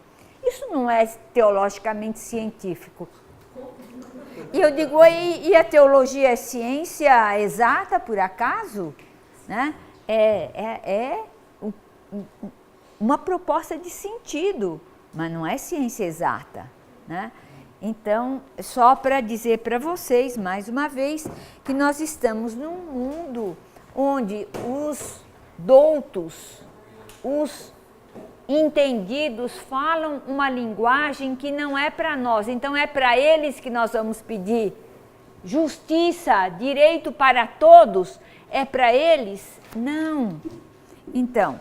isso não é teologicamente científico. E eu digo, e a teologia é ciência exata, por acaso? Né? É uma proposta de sentido, mas não é ciência exata. Né? Então, só para dizer para vocês, mais uma vez, que nós estamos num mundo onde os doutos, os entendidos falam uma linguagem que não é para nós, então é para eles que nós vamos pedir justiça, direito para todos, é para eles? Não. Então,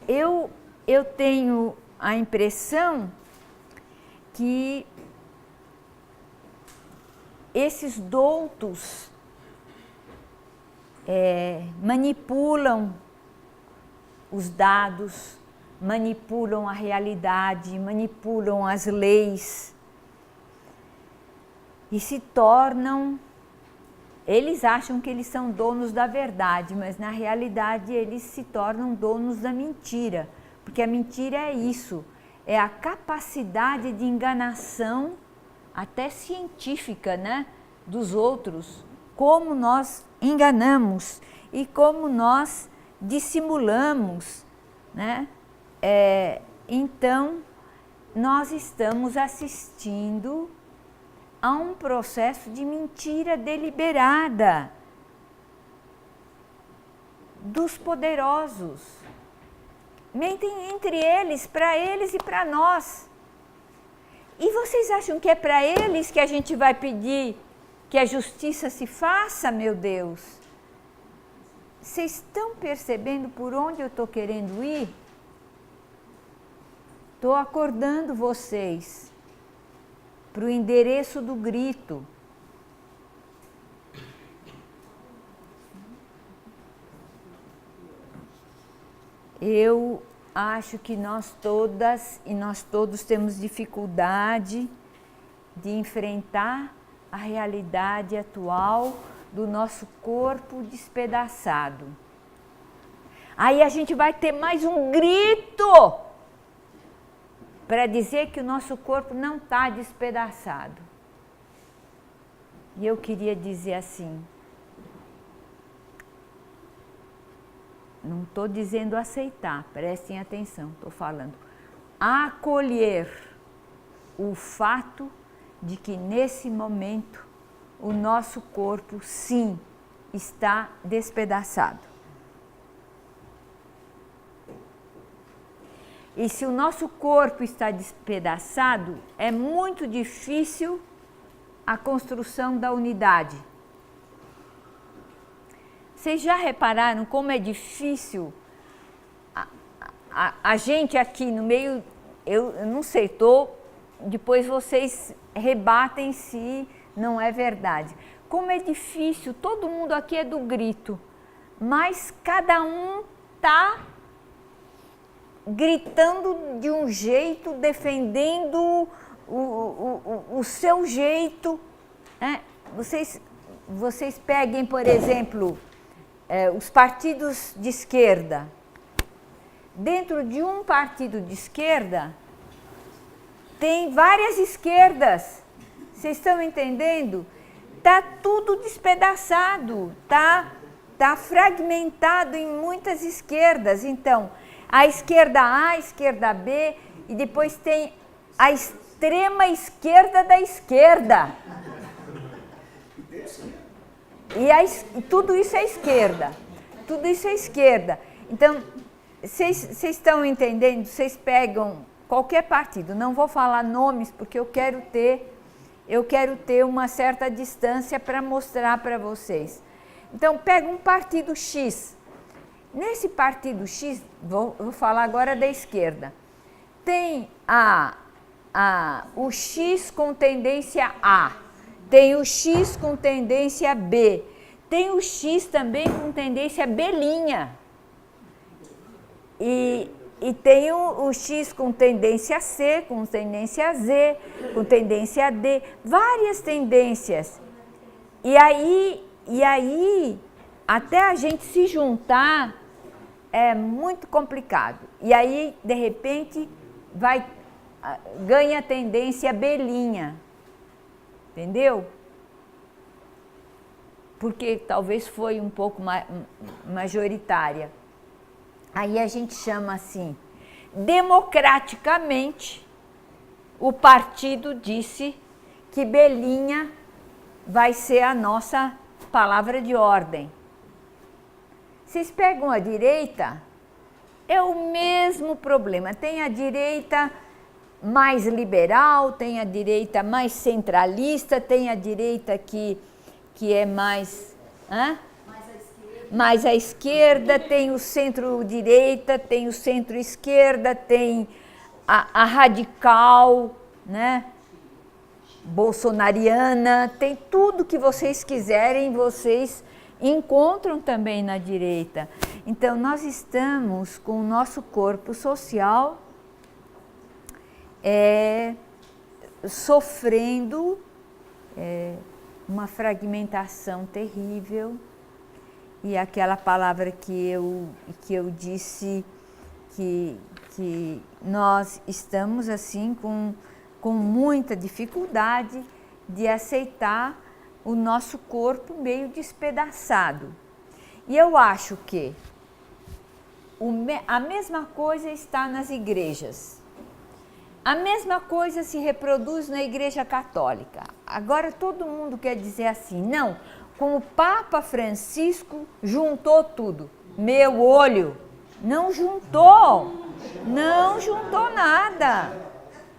eu tenho a impressão que esses doutos manipulam os dados, manipulam a realidade, manipulam as leis e se tornam Eles acham que eles são donos da verdade, mas na realidade eles se tornam donos da mentira, porque a mentira é isso, é a capacidade de enganação, até científica, né, dos outros, como nós enganamos e como nós dissimulamos, né? Então, nós estamos assistindo a um processo de mentira deliberada dos poderosos. Mentem entre eles e para nós. E vocês acham que é para eles que a gente vai pedir que a justiça se faça, meu Deus? Vocês estão percebendo por onde eu estou querendo ir? Estou acordando vocês para o endereço do grito. Eu acho que nós todas e nós todos temos dificuldade de enfrentar a realidade atual do nosso corpo despedaçado. Aí a gente vai ter mais um grito para dizer que o nosso corpo não está despedaçado. E eu queria dizer assim, não estou dizendo aceitar, prestem atenção, estou falando acolher o fato de que nesse momento o nosso corpo sim está despedaçado. E se o nosso corpo está despedaçado, é muito difícil a construção da unidade. Vocês já repararam como é difícil a gente aqui no meio, eu não sei, depois vocês rebatem se não é verdade. Como é difícil, todo mundo aqui é do grito, mas cada um está gritando de um jeito, defendendo o seu jeito, né? Vocês peguem, por exemplo, os partidos de esquerda. Dentro de um partido de esquerda, tem várias esquerdas. Vocês estão entendendo? Está tudo despedaçado, tá fragmentado em muitas esquerdas. Então, a esquerda A, a esquerda B, e depois tem a extrema esquerda da esquerda. E tudo isso é esquerda. Tudo isso é esquerda. Então, vocês estão entendendo? Vocês pegam qualquer partido, não vou falar nomes porque eu quero ter uma certa distância para mostrar para vocês. Então, pega um partido X. Nesse partido X, vou falar agora da esquerda, tem o X com tendência A, tem o X com tendência B, tem o X também com tendência B', e tem o X com tendência C, com tendência Z, com tendência D, várias tendências. E aí até a gente se juntar é muito complicado. E aí, de repente, ganha a tendência B', entendeu? Porque talvez foi um pouco majoritária. Aí a gente chama assim, democraticamente, o partido disse que B' vai ser a nossa palavra de ordem. Vocês pegam a direita, é o mesmo problema. Tem a direita mais liberal, tem a direita mais centralista, tem a direita que é mais... mais à esquerda, tem o centro-direita, tem o centro-esquerda, tem a radical, né? Bolsonariana, tem tudo que vocês quiserem, vocês encontram também na direita. Então, nós estamos com o nosso corpo social sofrendo uma fragmentação terrível. E aquela palavra que eu disse que nós estamos assim com muita dificuldade de aceitar o nosso corpo meio despedaçado. E eu acho que a mesma coisa está nas igrejas. A mesma coisa se reproduz na Igreja Católica. Agora todo mundo quer dizer assim, não, com o Papa Francisco juntou tudo. Meu olho, não juntou nada.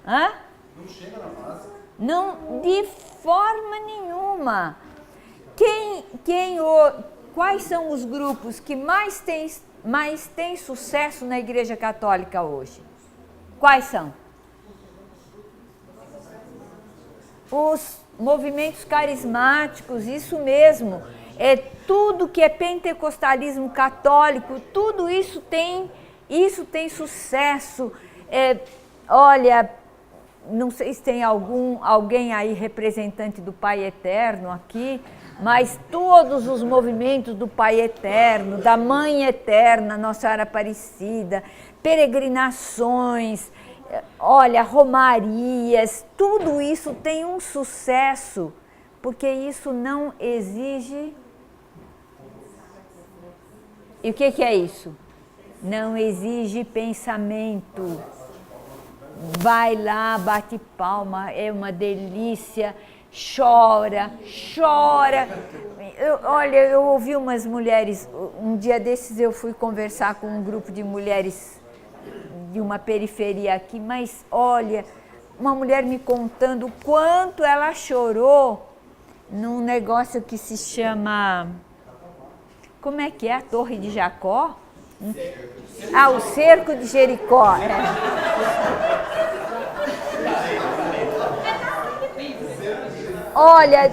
Hã? Não chega na base. Não, de forma nenhuma. Quais são os grupos que mais têm sucesso na Igreja Católica hoje? Quais são? Os movimentos carismáticos, isso mesmo. É tudo que é pentecostalismo católico, tudo isso tem sucesso. Olha, não sei se tem alguém aí representante do Pai Eterno aqui, mas todos os movimentos do Pai Eterno, da Mãe Eterna, Nossa Senhora Aparecida, peregrinações, olha, romarias, tudo isso tem um sucesso, porque isso não exige... E o que é isso? Não exige pensamento. Vai lá, bate palma, é uma delícia, chora. Eu ouvi umas mulheres, um dia desses eu fui conversar com um grupo de mulheres de uma periferia aqui, mas olha, uma mulher me contando o quanto ela chorou num negócio que se chama, como é que é, a Torre de Jacó? O Cerco de Jericó. Olha,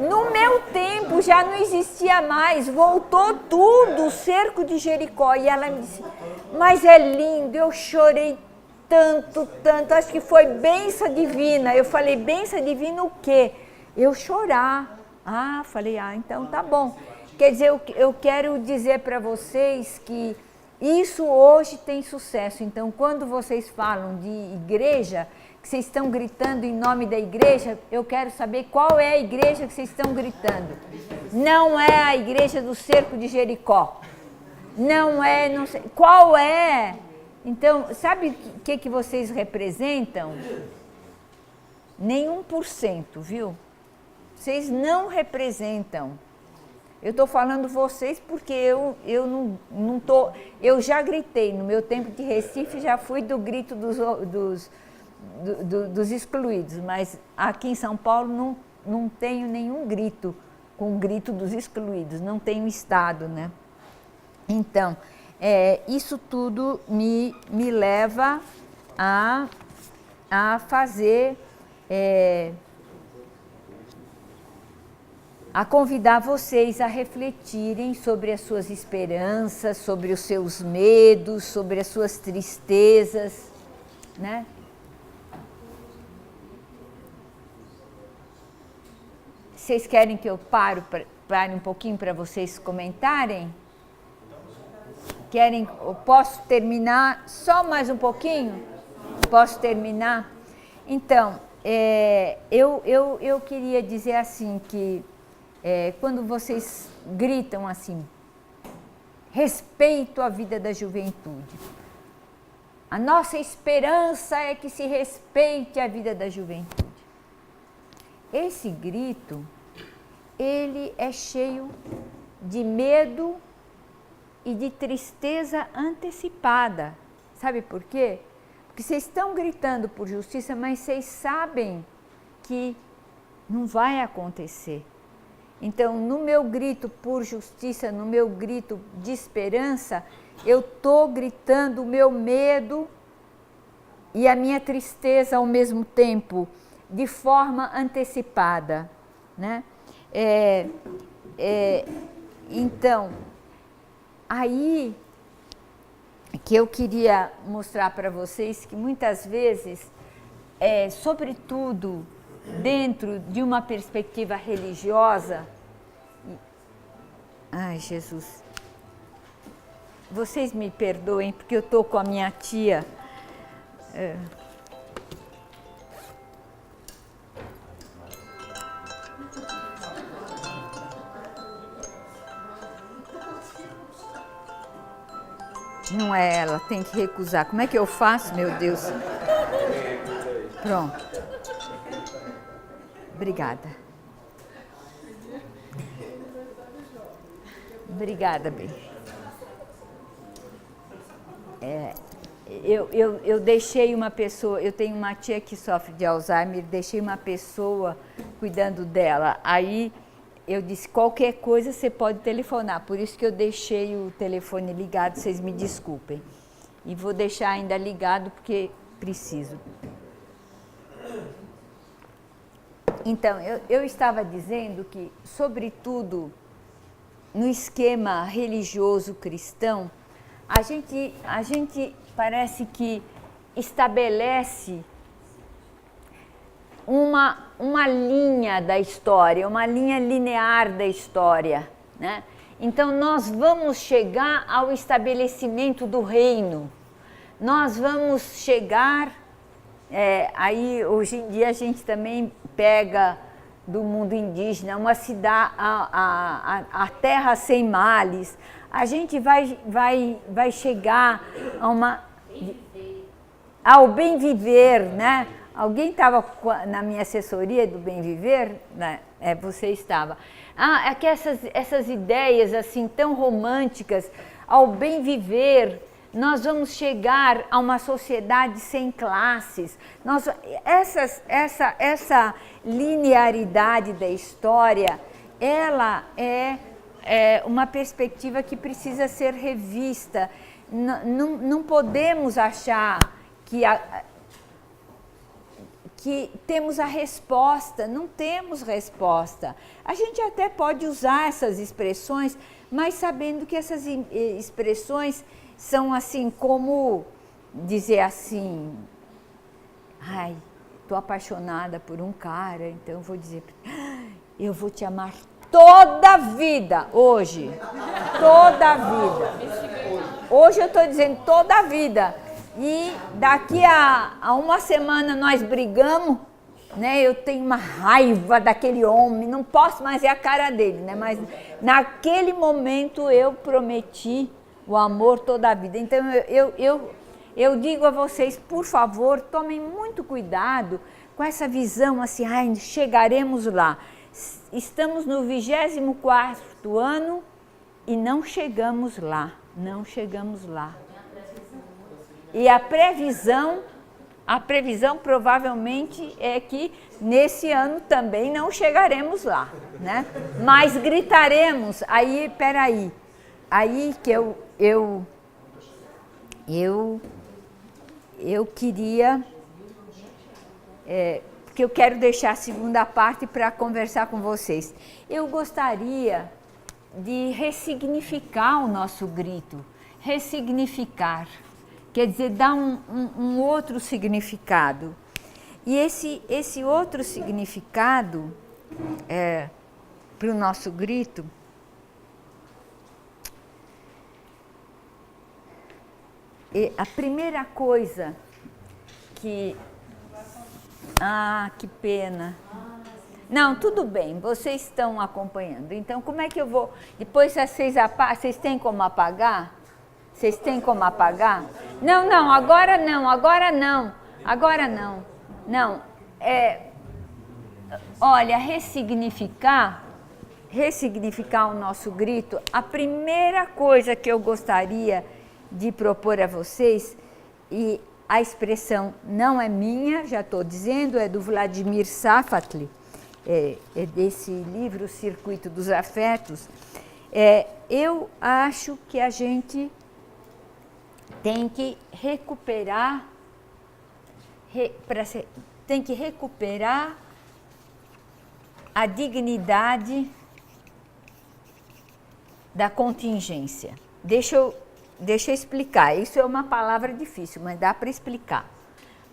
no meu tempo já não existia mais, voltou tudo, o Cerco de Jericó. E ela me disse, mas é lindo, eu chorei tanto, acho que foi bênção divina. Eu falei, bênção divina o quê? Eu chorar. Falei, então tá bom. Quer dizer, eu quero dizer para vocês que isso hoje tem sucesso. Então, quando vocês falam de igreja, que vocês estão gritando em nome da igreja, eu quero saber qual é a igreja que vocês estão gritando. Não é a igreja do Cerco de Jericó. Não sei. Qual é? Então, sabe o que vocês representam? Nem 1%, viu? Vocês não representam. Eu estou falando vocês porque eu não tô. Eu já gritei, no meu tempo de Recife já fui do grito dos excluídos, mas aqui em São Paulo não tenho nenhum grito com o grito dos excluídos, não tenho estado, né? Então, isso tudo me leva a fazer... a convidar vocês a refletirem sobre as suas esperanças, sobre os seus medos, sobre as suas tristezas, né? Vocês querem que eu pare um pouquinho para vocês comentarem? Posso terminar só mais um pouquinho? Posso terminar? Então, eu queria dizer assim que quando vocês gritam assim, respeito à vida da juventude. A nossa esperança é que se respeite a vida da juventude. Esse grito, ele é cheio de medo e de tristeza antecipada. Sabe por quê? Porque vocês estão gritando por justiça, mas vocês sabem que não vai acontecer. Então, no meu grito por justiça, no meu grito de esperança, eu estou gritando o meu medo e a minha tristeza ao mesmo tempo, de forma antecipada, né? Então, aí que eu queria mostrar para vocês que muitas vezes, sobretudo dentro de uma perspectiva religiosa. Ai, Jesus. Vocês me perdoem, porque eu estou com a minha tia. Não é ela, tem que recusar. Como é que eu faço, meu Deus? Pronto. Obrigada. Obrigada, bem. Eu deixei uma pessoa, eu tenho uma tia que sofre de Alzheimer, deixei uma pessoa cuidando dela. Aí eu disse, qualquer coisa você pode telefonar, por isso que eu deixei o telefone ligado, vocês me desculpem. E vou deixar ainda ligado porque preciso. Então, eu estava dizendo que, sobretudo no esquema religioso cristão, a gente parece que estabelece uma linha da história, uma linha linear da história, né? Então, nós vamos chegar ao estabelecimento do reino, nós vamos chegar, aí hoje em dia a gente também pega do mundo indígena, uma cidade, a terra sem males, a gente vai chegar ao bem viver, né? Alguém estava na minha assessoria do bem viver, né? Você estava. É que essas ideias assim tão românticas, ao bem viver, nós vamos chegar a uma sociedade sem classes. Essa linearidade da história, ela é uma perspectiva que precisa ser revista. Não podemos achar que temos a resposta, não temos resposta. A gente até pode usar essas expressões, mas sabendo que essas expressões são assim como dizer assim, ai, estou apaixonada por um cara, então eu vou dizer, eu vou te amar toda a vida, hoje, toda a vida. Hoje eu estou dizendo toda a vida. E daqui a uma semana nós brigamos, né? Eu tenho uma raiva daquele homem, não posso mais ver a cara dele, né? Mas naquele momento eu prometi o amor toda a vida. Então eu digo a vocês, por favor, tomem muito cuidado com essa visão assim, ai, chegaremos lá. Estamos no 24º ano e não chegamos lá, não chegamos lá. E a previsão provavelmente é que nesse ano também não chegaremos lá, né? Mas gritaremos, aí, peraí, aí que eu queria, porque eu quero deixar a segunda parte para conversar com vocês. Eu gostaria de ressignificar o nosso grito, ressignificar. Quer dizer, dar um outro significado. E esse outro significado para o nosso grito a primeira coisa que... Ah, que pena. Não, tudo bem, vocês estão acompanhando. Então, como é que eu vou... Depois, vocês têm como apagar? Vocês têm como apagar? Não, agora não, agora não. Agora não. Não, olha, ressignificar o nosso grito, a primeira coisa que eu gostaria de propor a vocês, e a expressão não é minha, já estou dizendo, é do Vladimir Safatli, é desse livro Circuito dos Afetos. Eu acho que a gente tem que recuperar, a dignidade da contingência. Deixa eu explicar, isso é uma palavra difícil, mas dá para explicar.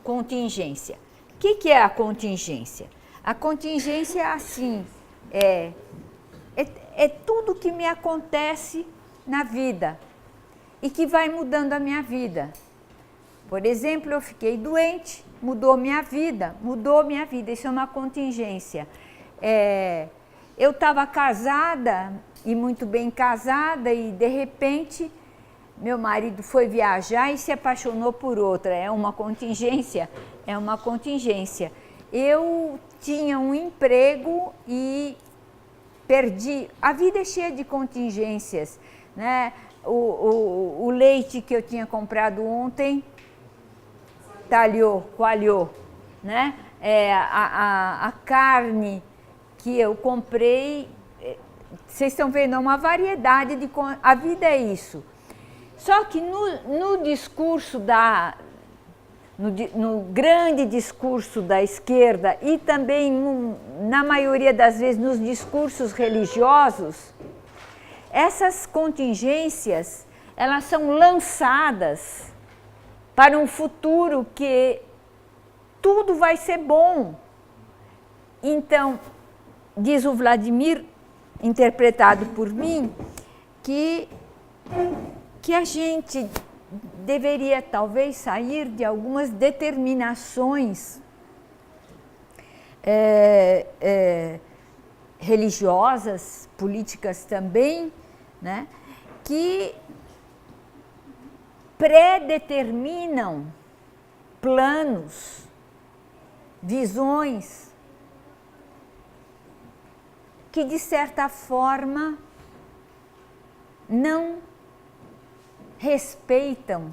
Contingência. O que é a contingência? A contingência é assim, é tudo que me acontece na vida e que vai mudando a minha vida. Por exemplo, eu fiquei doente, mudou minha vida, isso é uma contingência. Eu estava casada, e muito bem casada, e de repente meu marido foi viajar e se apaixonou por outra, é uma contingência, Eu tinha um emprego e perdi, a vida é cheia de contingências, né? O leite que eu tinha comprado ontem coalhou, né? A carne que eu comprei, vocês estão vendo, é uma variedade de... A vida é isso. Só que no discurso no grande discurso da esquerda e também, na maioria das vezes, nos discursos religiosos, essas contingências, elas são lançadas para um futuro que tudo vai ser bom. Então, diz o Vladimir, interpretado por mim, que a gente deveria talvez sair de algumas determinações religiosas, políticas também, né, que predeterminam planos, visões, que de certa forma não respeitam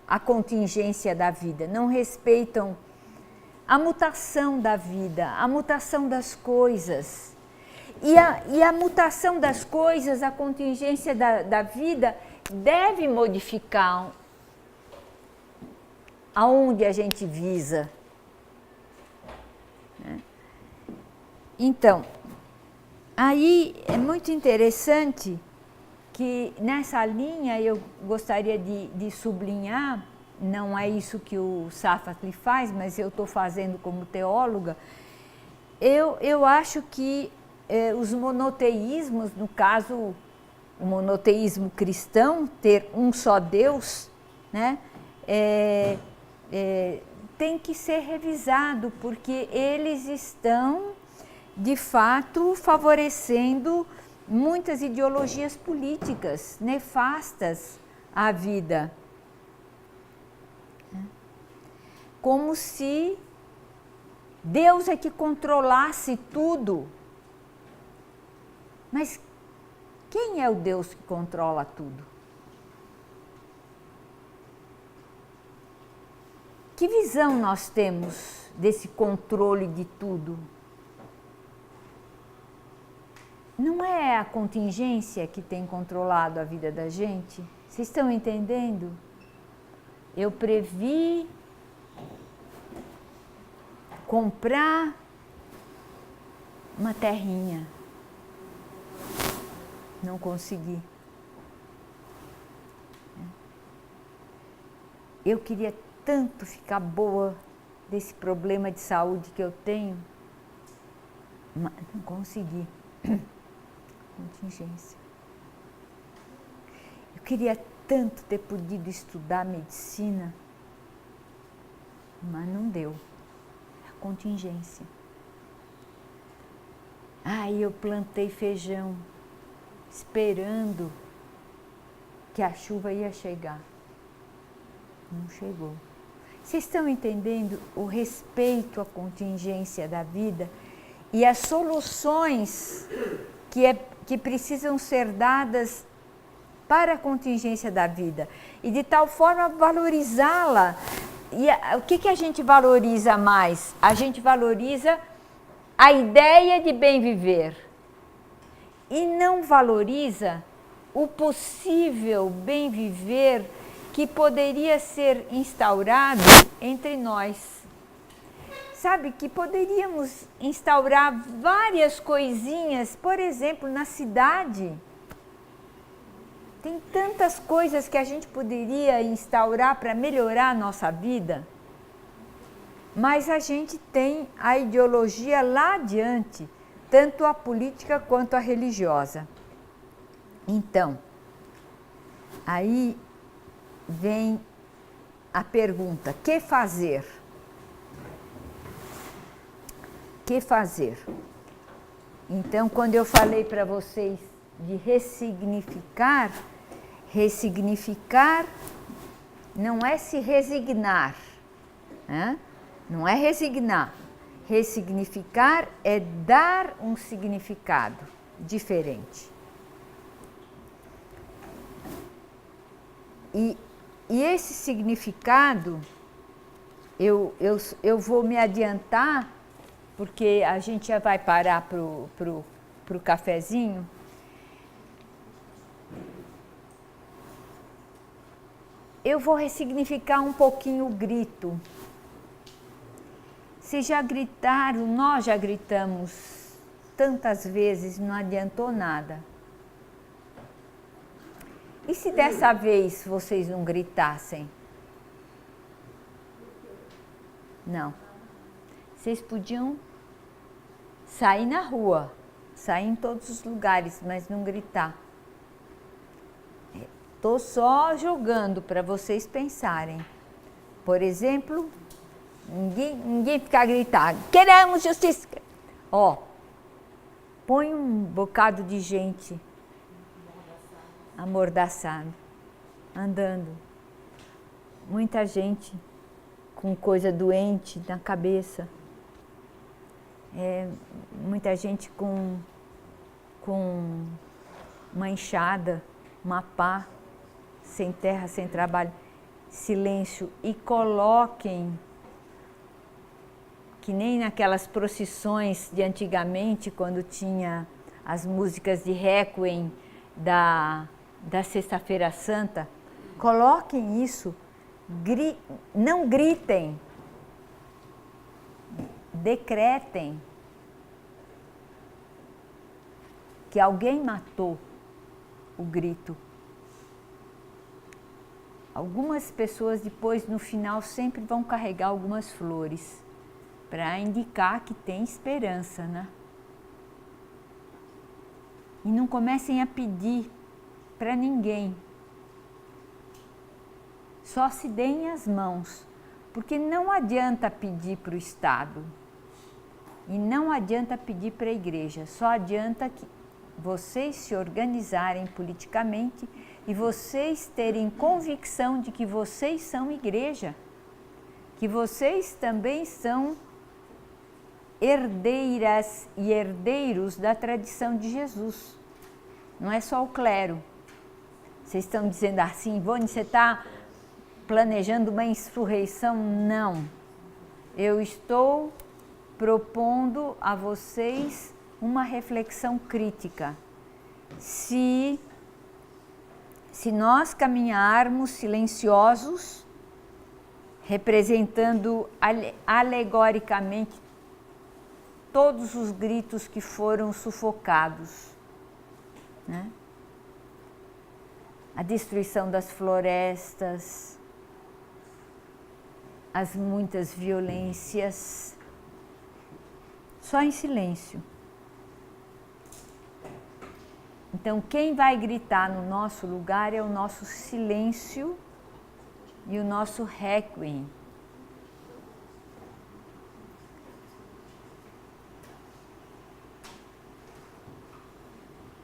a contingência da vida, não respeitam a mutação da vida, a mutação das coisas. E a mutação das coisas, a contingência da vida, deve modificar aonde a gente visa. Então, aí é muito interessante que nessa linha eu gostaria de sublinhar, não é isso que o Sartre faz, mas eu estou fazendo como teóloga, eu acho que os monoteísmos, no caso o monoteísmo cristão, ter um só Deus, né, tem que ser revisado, porque eles estão, de fato, favorecendo muitas ideologias políticas nefastas à vida. Como se Deus é que controlasse tudo. Mas quem é o Deus que controla tudo? Que visão nós temos desse controle de tudo? Não é a contingência que tem controlado a vida da gente? Vocês estão entendendo? Eu previ comprar uma terrinha. Não consegui. Eu queria tanto ficar boa desse problema de saúde que eu tenho, mas não consegui. Contingência. Eu queria tanto ter podido estudar medicina, mas não deu. A contingência. Aí eu plantei feijão, esperando que a chuva ia chegar. Não chegou. Vocês estão entendendo o respeito à contingência da vida e as soluções que precisam ser dadas para a contingência da vida e de tal forma valorizá-la. E o que a gente valoriza mais? A gente valoriza a ideia de bem viver e não valoriza o possível bem viver que poderia ser instaurado entre nós. Sabe que poderíamos instaurar várias coisinhas, por exemplo, na cidade. Tem tantas coisas que a gente poderia instaurar para melhorar a nossa vida. mas a gente tem a ideologia lá adiante, tanto a política quanto a religiosa. Então, aí vem a pergunta: que fazer? Que fazer? Então, quando eu falei para vocês de ressignificar, ressignificar não é se resignar, né? Não é resignar. Ressignificar é dar um significado diferente. E esse significado, eu vou me adiantar, porque a gente já vai parar pro cafezinho. Eu vou ressignificar um pouquinho o grito. Se já gritaram, nós já gritamos tantas vezes, não adiantou nada. E se dessa vez vocês não gritassem? Não. Vocês podiam sair na rua, sair em todos os lugares, mas não gritar. Estou só jogando para vocês pensarem. Por exemplo, ninguém ficar gritando: queremos justiça. Ó, põe um bocado de gente amordaçado, andando. Muita gente com coisa doente na cabeça. Muita gente com uma enxada, uma pá, sem terra, sem trabalho. Silêncio. E coloquem, que nem naquelas procissões de antigamente, quando tinha as músicas de Requiem da Sexta-feira Santa, coloquem isso, não gritem, decretem que alguém matou o grito. Algumas pessoas depois, no final, sempre vão carregar algumas flores para indicar que tem esperança, né? E não comecem a pedir para ninguém. Só se deem as mãos, porque não adianta pedir para o Estado e não adianta pedir para a igreja, só adianta que vocês se organizarem politicamente e vocês terem convicção de que vocês são igreja, que vocês também são herdeiras e herdeiros da tradição de Jesus. Não é só o clero. Vocês estão dizendo assim: Ivone, você está planejando uma insurreição? Não. Eu estou propondo a vocês uma reflexão crítica. Se nós caminharmos silenciosos, representando alegoricamente todos os gritos que foram sufocados, né? A destruição das florestas, as muitas violências, só em silêncio. Então, quem vai gritar no nosso lugar é o nosso silêncio e o nosso requiem.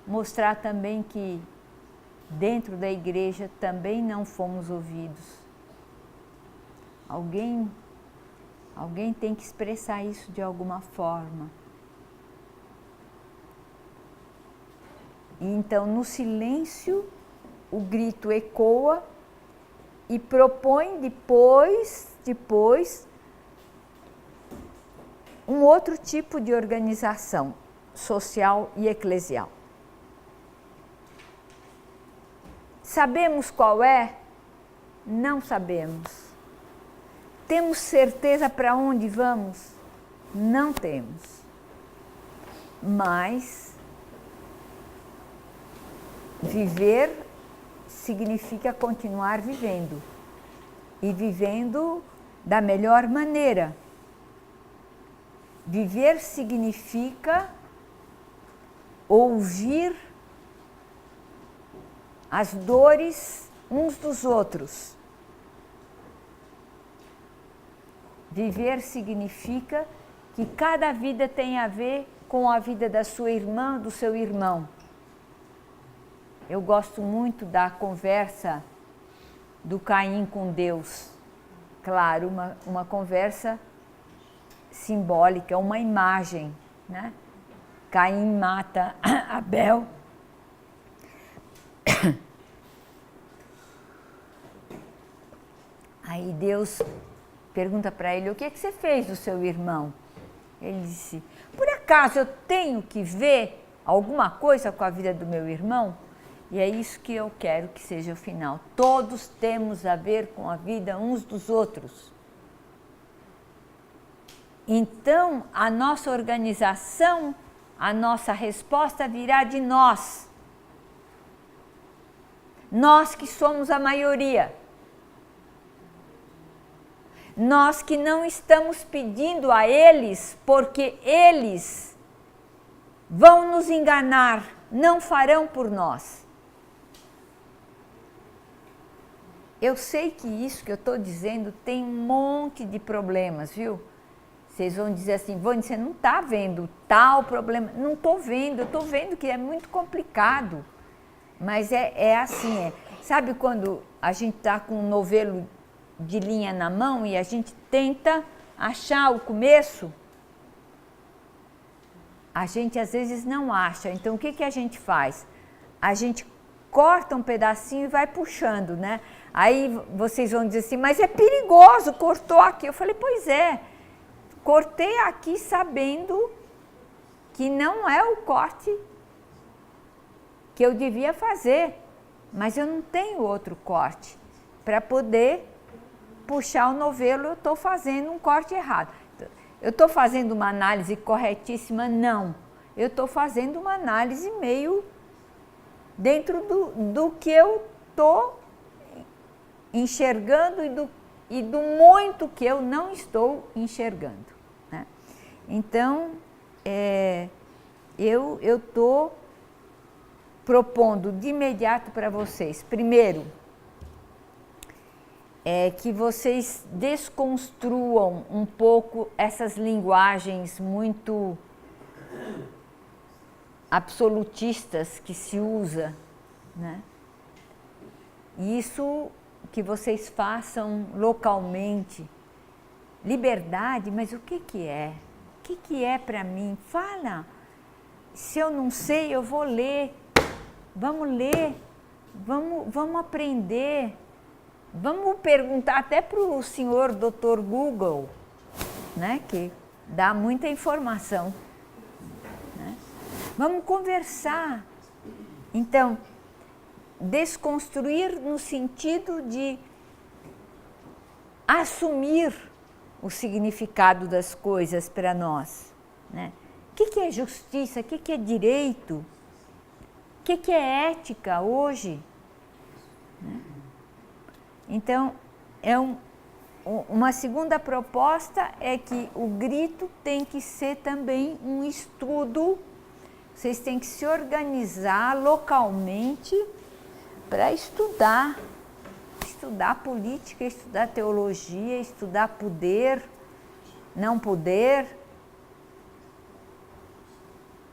Mostrar também que dentro da igreja também não fomos ouvidos. Alguém tem que expressar isso de alguma forma. E então, no silêncio, o grito ecoa e propõe depois um outro tipo de organização social e eclesial. Sabemos qual é? Não sabemos. Temos certeza para onde vamos? Não temos. Mas viver significa continuar vivendo. E vivendo da melhor maneira. Viver significa ouvir as dores uns dos outros. Viver significa que cada vida tem a ver com a vida da sua irmã, do seu irmão. Eu gosto muito da conversa do Caim com Deus. Claro, uma conversa simbólica, uma imagem, né? Caim mata Abel. Aí Deus pergunta para ele: o que é que você fez do seu irmão? Ele disse: por acaso eu tenho que ver alguma coisa com a vida do meu irmão? E é isso que eu quero que seja o final. Todos temos a ver com a vida uns dos outros. Então, a nossa organização, a nossa resposta virá de nós. Nós que somos a maioria. Nós que não estamos pedindo a eles, porque eles vão nos enganar, não farão por nós. Eu sei que isso que eu estou dizendo tem um monte de problemas, viu? Vocês vão dizer assim: Vânia, você não está vendo tal problema. Não estou vendo, eu estou vendo que é muito complicado. Mas é assim, Sabe quando a gente está com um novelo de linha na mão e a gente tenta achar o começo? A gente às vezes não acha. Então o que a gente faz? A gente corta um pedacinho e vai puxando, né? Aí vocês vão dizer assim: mas é perigoso, cortou aqui. Eu falei: pois é, cortei aqui sabendo que não é o corte que eu devia fazer, mas eu não tenho outro corte. Para poder puxar o novelo, eu estou fazendo um corte errado. Eu estou fazendo uma análise corretíssima? Não. Eu estou fazendo uma análise meio dentro do que eu estou enxergando e do muito que eu não estou enxergando, né? Então, eu estou propondo de imediato para vocês, primeiro, que vocês desconstruam um pouco essas linguagens muito absolutistas que se usa, né? E isso que vocês façam localmente. Liberdade, mas o que é? O que é para mim? Fala. Se eu não sei, eu vou ler. Vamos ler. Vamos aprender. Vamos perguntar até para o senhor Dr. Google, né, que dá muita informação, né? Vamos conversar. Então, desconstruir no sentido de assumir o significado das coisas para nós, né? O que é justiça? O que é direito? O que é ética hoje? Né? Então, uma segunda proposta é que o grito tem que ser também um estudo. Vocês têm que se organizar localmente para estudar política, estudar teologia, estudar poder, não poder,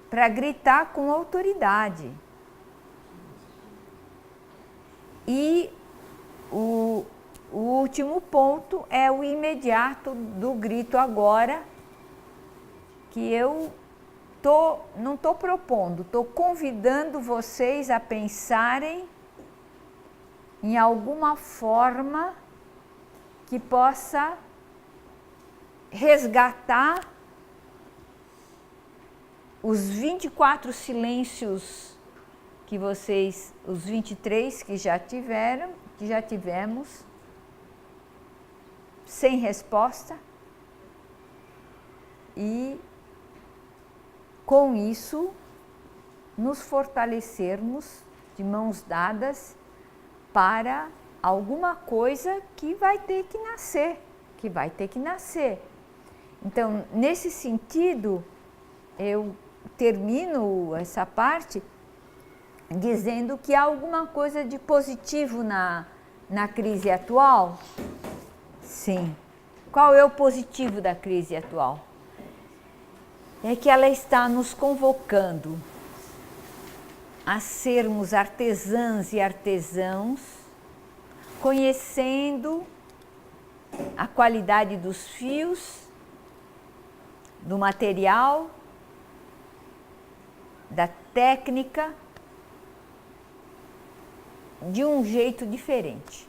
para gritar com autoridade. E o último ponto é o imediato do grito agora, que eu não estou propondo, estou convidando vocês a pensarem em alguma forma que possa resgatar os 24 silêncios que vocês, os 23 que já tivemos, sem resposta, e com isso nos fortalecermos de mãos dadas para alguma coisa que vai ter que nascer, Então, nesse sentido, eu termino essa parte dizendo que há alguma coisa de positivo na crise atual. Sim. Qual é o positivo da crise atual? É que ela está nos convocando a sermos artesãs e artesãos, conhecendo a qualidade dos fios, do material, da técnica, de um jeito diferente.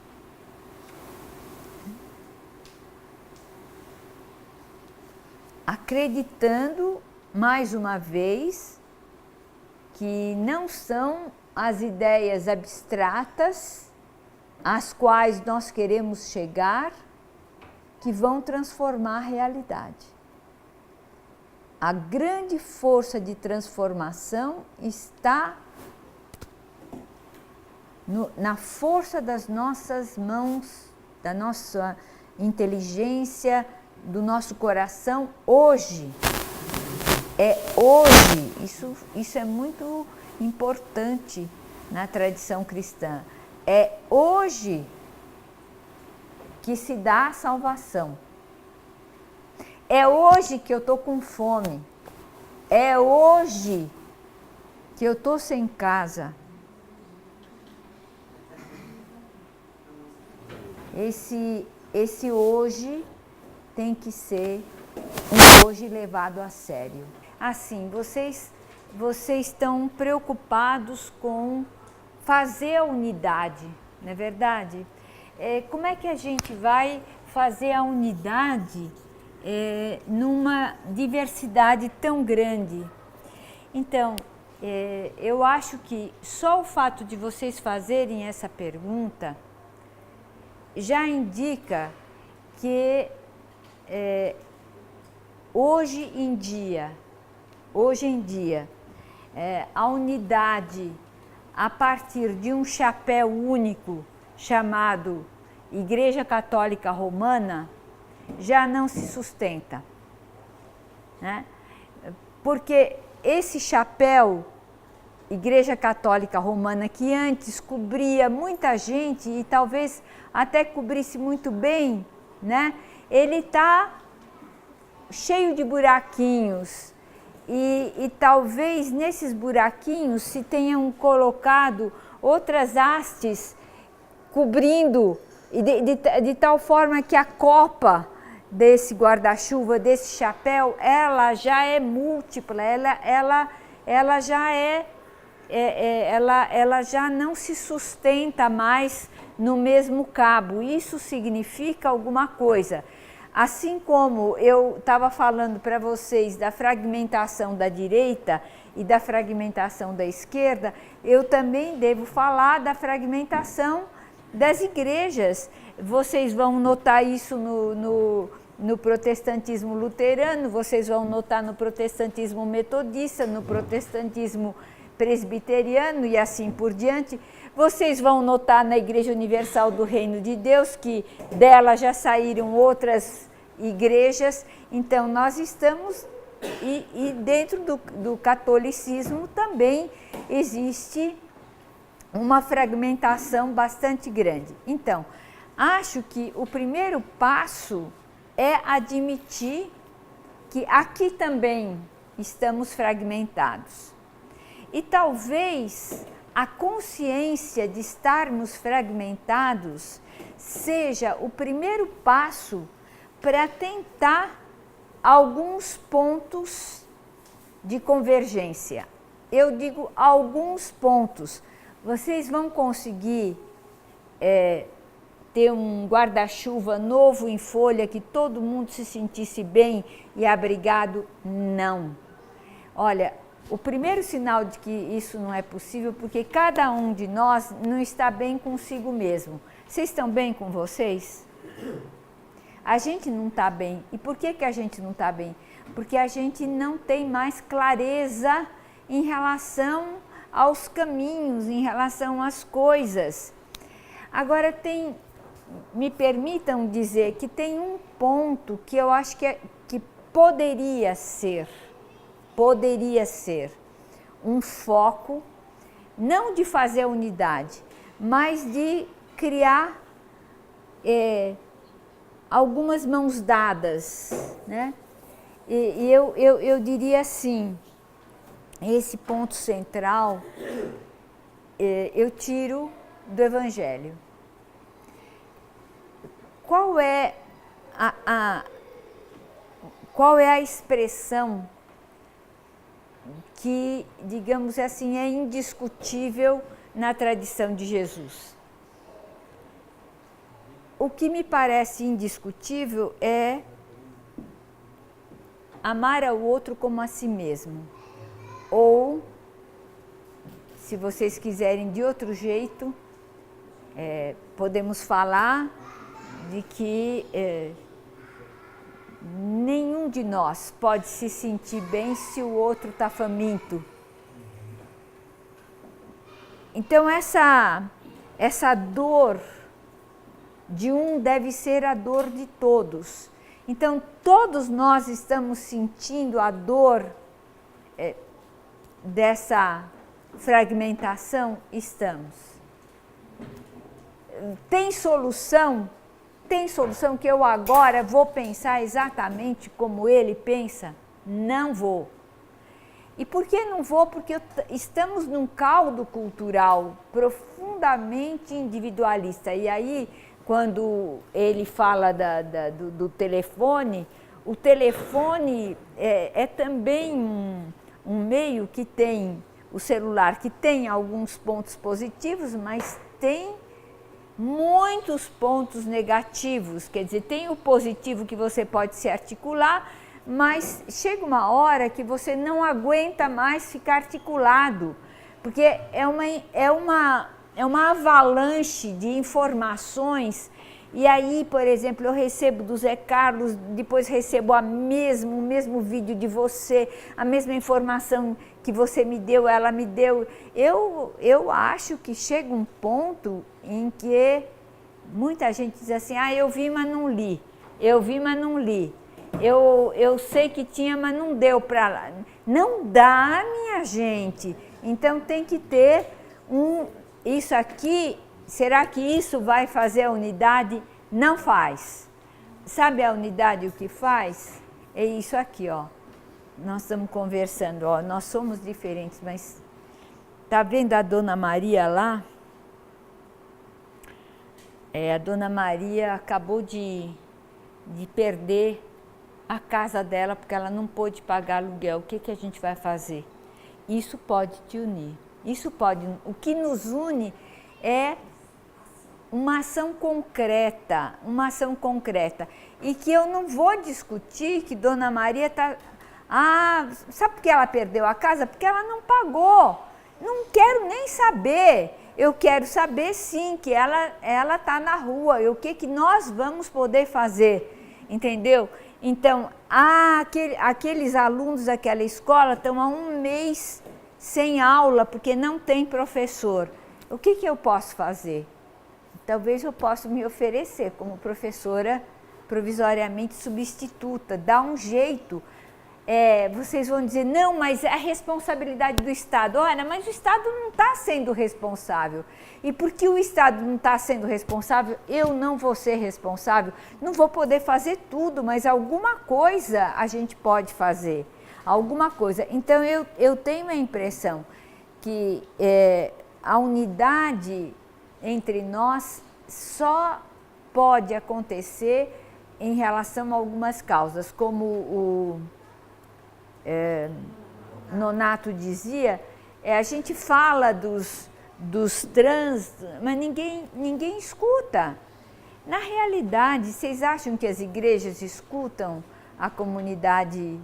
Acreditando, mais uma vez, que não são as ideias abstratas às quais nós queremos chegar que vão transformar a realidade. A grande força de transformação está na força das nossas mãos, da nossa inteligência, do nosso coração hoje. É hoje, isso é muito importante na tradição cristã. É hoje que se dá a salvação. É hoje que eu estou com fome. É hoje que eu estou sem casa. Esse hoje tem que ser um hoje levado a sério. Assim, vocês estão preocupados com fazer a unidade, não é verdade? Como é que a gente vai fazer a unidade numa diversidade tão grande? Então, eu acho que só o fato de vocês fazerem essa pergunta já indica que hoje em dia, a unidade a partir de um chapéu único chamado Igreja Católica Romana já não se sustenta, né? Porque esse chapéu Igreja Católica Romana, que antes cobria muita gente e talvez até cobrisse muito bem, né? Ele está cheio de buraquinhos e talvez nesses buraquinhos se tenham colocado outras hastes cobrindo de tal forma que a copa desse guarda-chuva, desse chapéu, ela já é múltipla, ela já não se sustenta mais no mesmo cabo. Isso significa alguma coisa. Assim como eu estava falando para vocês da fragmentação da direita e da fragmentação da esquerda, eu também devo falar da fragmentação das igrejas. Vocês vão notar isso no protestantismo luterano, vocês vão notar no protestantismo metodista, no protestantismo presbiteriano e assim por diante. Vocês vão notar na Igreja Universal do Reino de Deus que dela já saíram outras igrejas. Então nós estamos, e dentro do catolicismo também existe uma fragmentação bastante grande. Então, acho que o primeiro passo é admitir que aqui também estamos fragmentados. E talvez a consciência de estarmos fragmentados seja o primeiro passo para tentar alguns pontos de convergência. Eu digo alguns pontos. Vocês vão conseguir ter um guarda-chuva novo em folha, que todo mundo se sentisse bem e abrigado? Não. Olha, o primeiro sinal de que isso não é possível, porque cada um de nós não está bem consigo mesmo. Vocês estão bem com vocês? A gente não está bem. E por que a gente não está bem? Porque a gente não tem mais clareza em relação aos caminhos, em relação às coisas. Agora me permitam dizer que tem um ponto que eu acho que poderia ser um foco, não de fazer unidade, mas de criar algumas mãos dadas, né? E eu diria assim, esse ponto central eu tiro do Evangelho. Qual é a expressão que, digamos assim, é indiscutível na tradição de Jesus? O que me parece indiscutível é amar ao outro como a si mesmo. Ou, se vocês quiserem de outro jeito, podemos falar de que nenhum de nós pode se sentir bem se o outro está faminto. Então essa dor de um deve ser a dor de todos. Então todos nós estamos sentindo a dor dessa fragmentação? Estamos. Tem solução? Tem solução que eu agora vou pensar exatamente como ele pensa? Não vou. E por que não vou? Porque estamos num caldo cultural profundamente individualista. E aí, quando ele fala do telefone, o telefone é também um meio que tem, o celular, que tem alguns pontos positivos, mas tem muitos pontos negativos. Quer dizer, tem o positivo que você pode se articular, mas chega uma hora que você não aguenta mais ficar articulado, porque é uma avalanche de informações. E aí, por exemplo, eu recebo do Zé Carlos, depois recebo o mesmo vídeo de você, a mesma informação que você me deu, ela me deu. Eu acho que chega um ponto em que muita gente diz assim, eu vi, mas não li. Eu vi, mas não li. Eu sei que tinha, mas não deu para lá. Não dá, minha gente. Então tem que ter isso aqui. Será que isso vai fazer a unidade? Não faz. Sabe a unidade o que faz? É isso aqui, ó. Nós estamos conversando, ó. Nós somos diferentes, mas tá vendo a Dona Maria lá? A Dona Maria acabou de perder a casa dela porque ela não pôde pagar aluguel. O que a gente vai fazer? Isso pode te unir. Isso pode. O que nos une é uma ação concreta, e que eu não vou discutir que Dona Maria está... sabe por que ela perdeu a casa? Porque ela não pagou. Não quero nem saber. Eu quero saber sim que ela está na rua e o que nós vamos poder fazer, entendeu? Então, aqueles alunos daquela escola estão há 1 mês sem aula porque não tem professor. O que eu posso fazer? Talvez eu possa me oferecer como professora provisoriamente substituta, dar um jeito. Vocês vão dizer, não, mas é a responsabilidade do Estado. Olha, mas o Estado não está sendo responsável. E porque o Estado não está sendo responsável, eu não vou ser responsável. Não vou poder fazer tudo, mas alguma coisa a gente pode fazer. Alguma coisa. Então, eu tenho a impressão que a unidade entre nós só pode acontecer em relação a algumas causas, como o Nonato dizia, a gente fala dos trans, mas ninguém escuta. Na realidade, vocês acham que as igrejas escutam a comunidade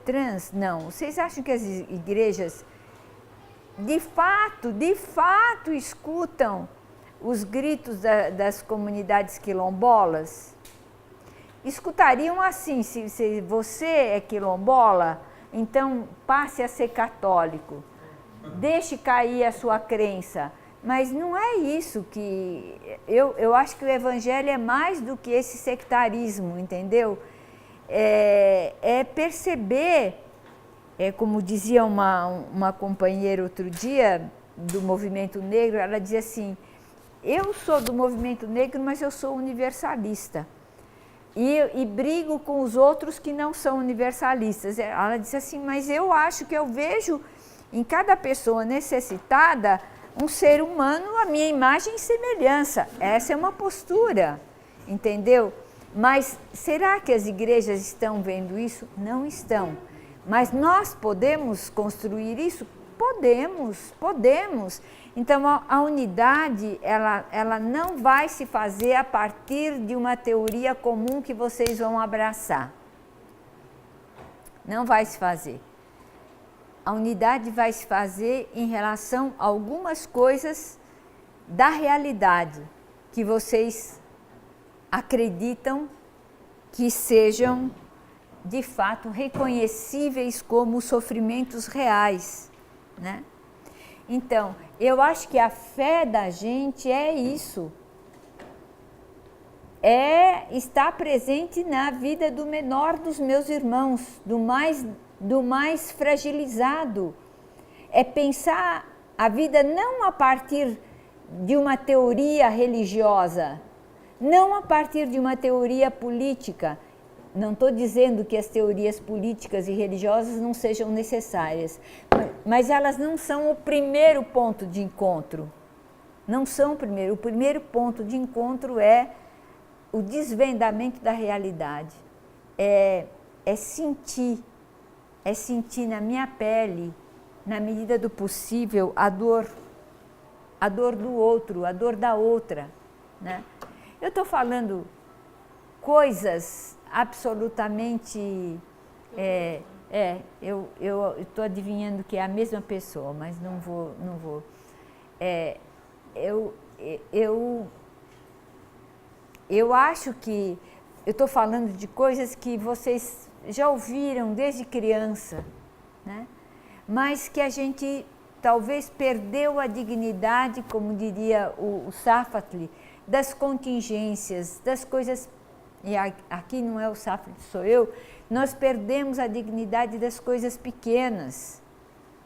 trans? Não. Vocês acham que as igrejas de fato escutam os gritos das comunidades quilombolas? Escutariam assim, se você é quilombola, então passe a ser católico, deixe cair a sua crença. Mas não é isso que... Eu acho que o Evangelho é mais do que esse sectarismo, entendeu? é perceber, como dizia uma companheira outro dia do movimento negro, ela dizia assim, eu sou do movimento negro, mas eu sou universalista. E brigo com os outros que não são universalistas. Ela disse assim, mas eu acho que eu vejo em cada pessoa necessitada um ser humano, a minha imagem e semelhança. Essa é uma postura, entendeu? Mas será que as igrejas estão vendo isso? Não estão. Mas nós podemos construir isso? Podemos. Então, a unidade, ela não vai se fazer a partir de uma teoria comum que vocês vão abraçar. Não vai se fazer. A unidade vai se fazer em relação a algumas coisas da realidade que vocês acreditam que sejam, de fato, reconhecíveis como sofrimentos reais, né? Então, eu acho que a fé da gente é isso. É estar presente na vida do menor dos meus irmãos, do mais fragilizado. É pensar a vida não a partir de uma teoria religiosa, não a partir de uma teoria política. Não estou dizendo que as teorias políticas e religiosas não sejam necessárias, mas elas não são o primeiro ponto de encontro. Não são o primeiro. O primeiro ponto de encontro é o desvendamento da realidade. É sentir na minha pele, na medida do possível, a dor do outro, a dor da outra, né? Eu estou falando coisas absolutamente, eu estou adivinhando que é a mesma pessoa, mas não vou. Eu acho que eu estou falando de coisas que vocês já ouviram desde criança, né? Mas que a gente talvez perdeu a dignidade, como diria o Safatli, das contingências, das coisas. E aqui não é o Safatli, sou eu, nós perdemos a dignidade das coisas pequenas,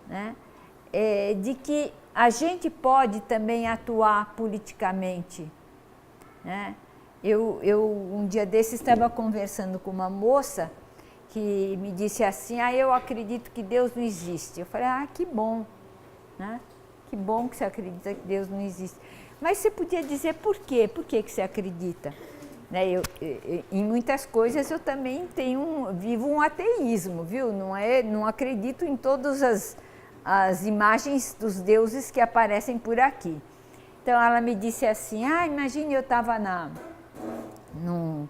né? De que a gente pode também atuar politicamente, né? Eu um dia desses estava conversando com uma moça que me disse assim, eu acredito que Deus não existe. Eu falei, que bom, né? Que bom que você acredita que Deus não existe. Mas você podia dizer por quê? Por que você acredita? Né, em muitas coisas eu também vivo um ateísmo, viu? Não acredito em todas as imagens dos deuses que aparecem por aqui. Então ela me disse assim, imagine eu estava num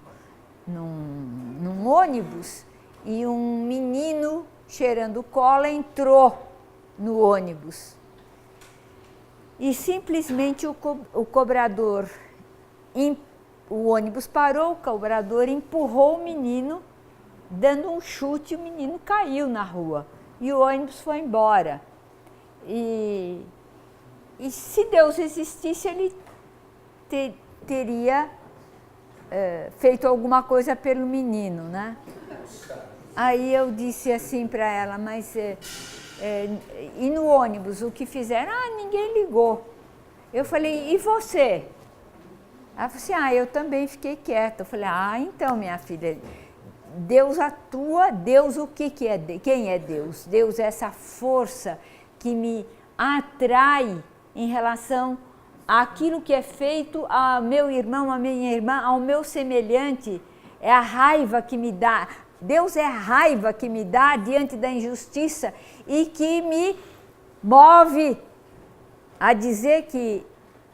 ônibus e um menino cheirando cola entrou no ônibus. E simplesmente o cobrador o ônibus parou, o cobrador empurrou o menino, dando um chute, o menino caiu na rua e o ônibus foi embora. E se Deus existisse, ele teria feito alguma coisa pelo menino, né? Aí eu disse assim para ela, mas e no ônibus, o que fizeram? Ninguém ligou. Eu falei, e você? Ela falou assim, eu também fiquei quieta. Eu falei, então, minha filha, Deus atua, Deus o que é? Quem é Deus? Deus é essa força que me atrai em relação àquilo que é feito ao meu irmão, à minha irmã, ao meu semelhante. É a raiva que me dá. Deus é a raiva que me dá diante da injustiça e que me move a dizer que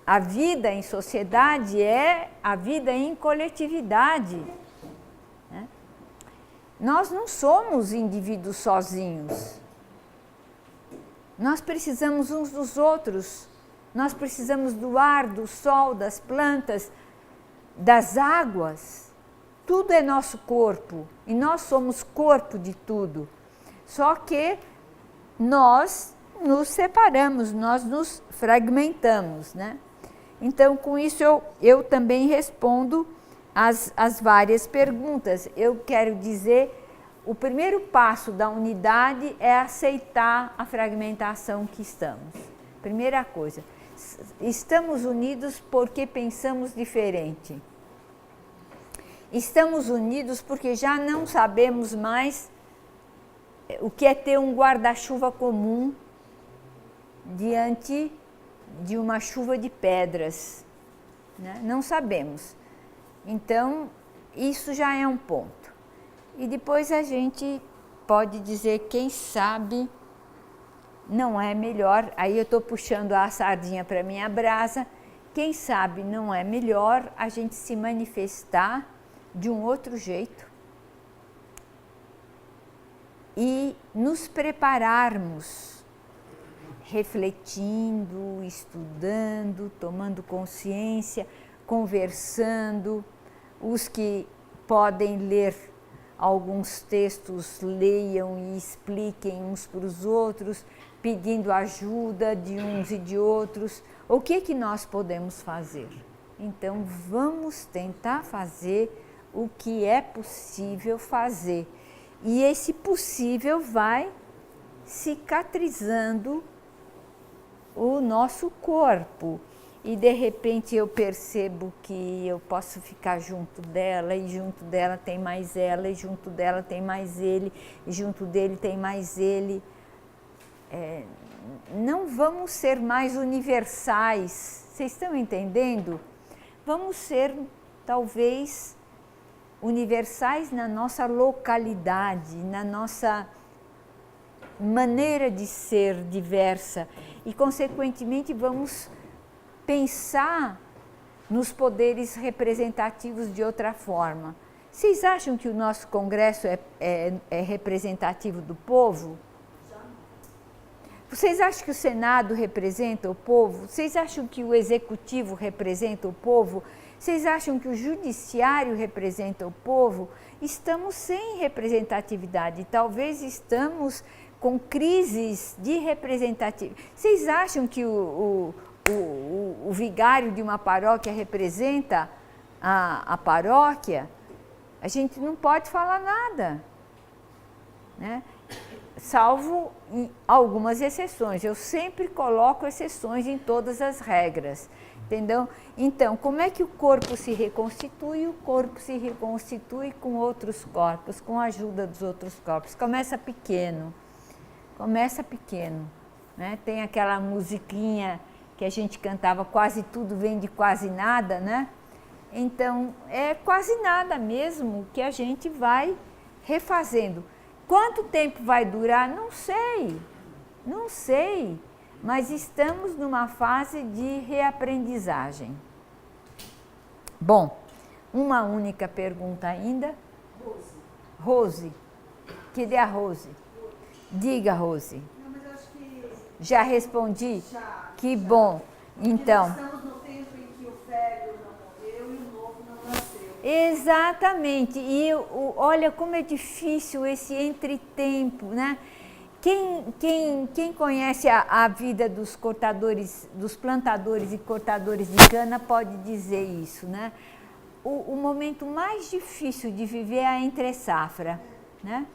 a vida em sociedade é a vida em coletividade, né? Nós não somos indivíduos sozinhos. Nós precisamos uns dos outros. Nós precisamos do ar, do sol, das plantas, das águas. Tudo é nosso corpo e nós somos corpo de tudo. Só que nós nos separamos, nós nos fragmentamos, né? Então, com isso, eu também respondo as várias perguntas. Eu quero dizer, o primeiro passo da unidade é aceitar a fragmentação que estamos. Primeira coisa, estamos unidos porque pensamos diferente. Estamos unidos porque já não sabemos mais o que é ter um guarda-chuva comum diante de uma chuva de pedras, né? Não sabemos. Então, isso já é um ponto. E depois a gente pode dizer, quem sabe, não é melhor, aí eu estou puxando a sardinha para a minha brasa, quem sabe não é melhor a gente se manifestar de um outro jeito e nos prepararmos, refletindo, estudando, tomando consciência, conversando. Os que podem ler alguns textos, leiam e expliquem uns para os outros, pedindo ajuda de uns e de outros. O que nós podemos fazer? Então, vamos tentar fazer o que é possível fazer. E esse possível vai cicatrizando o nosso corpo. E de repente eu percebo que eu posso ficar junto dela, e junto dela tem mais ela, e junto dela tem mais ele, e junto dele tem mais ele. Não vamos ser mais universais, vocês estão entendendo? Vamos ser, talvez, universais na nossa localidade, na nossa maneira de ser diversa e, consequentemente, vamos pensar nos poderes representativos de outra forma. Vocês acham que o nosso Congresso é representativo do povo? Vocês acham que o Senado representa o povo? Vocês acham que o Executivo representa o povo? Vocês acham que o Judiciário representa o povo? Estamos sem representatividade, talvez estamos com crises de representatividade. Vocês acham que o vigário de uma paróquia representa a paróquia? A gente não pode falar nada, né? Salvo em algumas exceções. Eu sempre coloco exceções em todas as regras, entendeu? Então, como é que o corpo se reconstitui? O corpo se reconstitui com outros corpos, com a ajuda dos outros corpos. Começa pequeno, né? Tem aquela musiquinha que a gente cantava, quase tudo vem de quase nada, né? Então, é quase nada mesmo que a gente vai refazendo. Quanto tempo vai durar? Não sei, mas estamos numa fase de reaprendizagem. Bom, uma única pergunta ainda. Rose. Cadê a Rose? Diga, Rose. Não, mas acho que... Já respondi? Já. Que bom. Então... Nós estamos no tempo em que o velho não morreu e o novo não nasceu. Exatamente. E olha como é difícil esse entretempo, né? Quem conhece a vida dos cortadores, dos plantadores e cortadores de cana pode dizer isso, né? O momento mais difícil de viver é a entre-safra, né?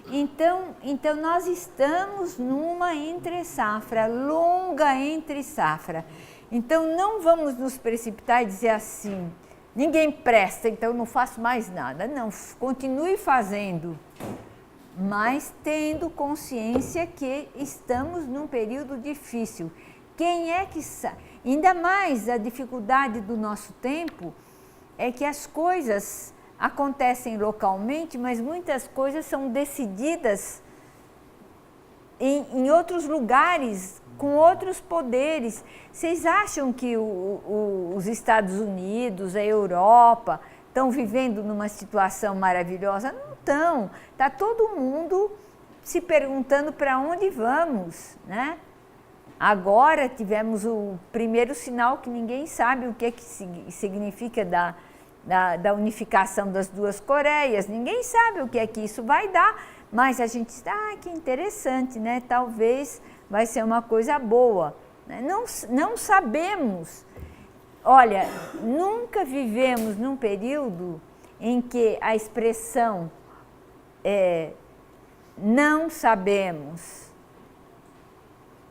Então nós estamos numa entre-safra, longa entre-safra. Então não vamos nos precipitar e dizer assim, ninguém presta, então não faço mais nada. Não, continue fazendo, mas tendo consciência que estamos num período difícil. Quem é que sabe? Ainda mais a dificuldade do nosso tempo é que as coisas acontecem localmente, mas muitas coisas são decididas em outros lugares, com outros poderes. Vocês acham que os Estados Unidos, a Europa, estão vivendo numa situação maravilhosa? Não estão. Está todo mundo se perguntando para onde vamos, né? Agora tivemos o primeiro sinal que ninguém sabe o que significa da unificação das duas Coreias. Ninguém sabe o que é que isso vai dar, mas a gente está, que interessante, né? Talvez vai ser uma coisa boa. Né? Não sabemos. olha, nunca vivemos num período em que a expressão não sabemos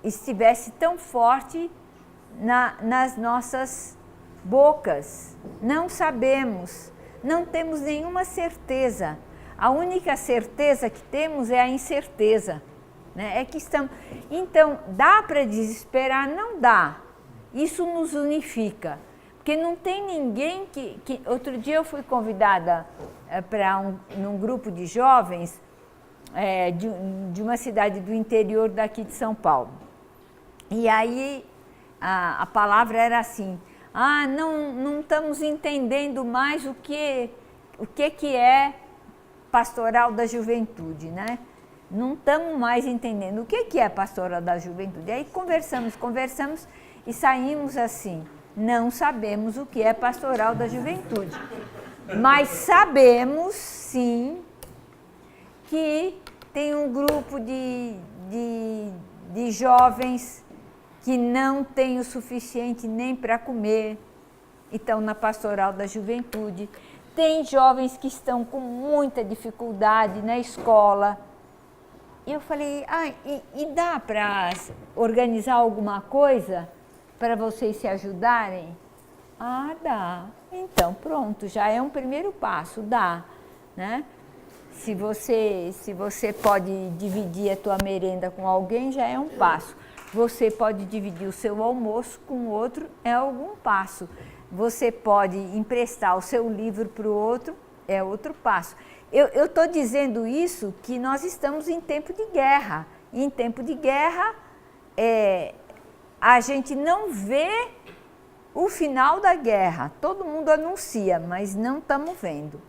estivesse tão forte nas nossas bocas. Não sabemos, não temos nenhuma certeza. A única certeza que temos é a incerteza, né? É que estamos... Então, dá para desesperar? Não dá. Isso nos unifica. Porque não tem ninguém que... Outro dia eu fui convidada num grupo de jovens de uma cidade do interior daqui de São Paulo. E aí a palavra era assim: não estamos entendendo mais o que é pastoral da juventude, né? Não estamos mais entendendo o que é pastoral da juventude. Aí conversamos e saímos assim: não sabemos o que é pastoral da juventude, mas sabemos sim que tem um grupo de jovens que não tem o suficiente nem para comer, e estão na pastoral da juventude. Tem jovens que estão com muita dificuldade na escola. E eu falei, e dá para organizar alguma coisa para vocês se ajudarem? Dá. Então, pronto, já é um primeiro passo, dá, né? Se você pode dividir a tua merenda com alguém, já é um passo. Você pode dividir o seu almoço com outro, é algum passo. Você pode emprestar o seu livro para o outro, é outro passo. Eu estou dizendo isso que nós estamos em tempo de guerra. E em tempo de guerra, a gente não vê o final da guerra. Todo mundo anuncia, mas não estamos vendo.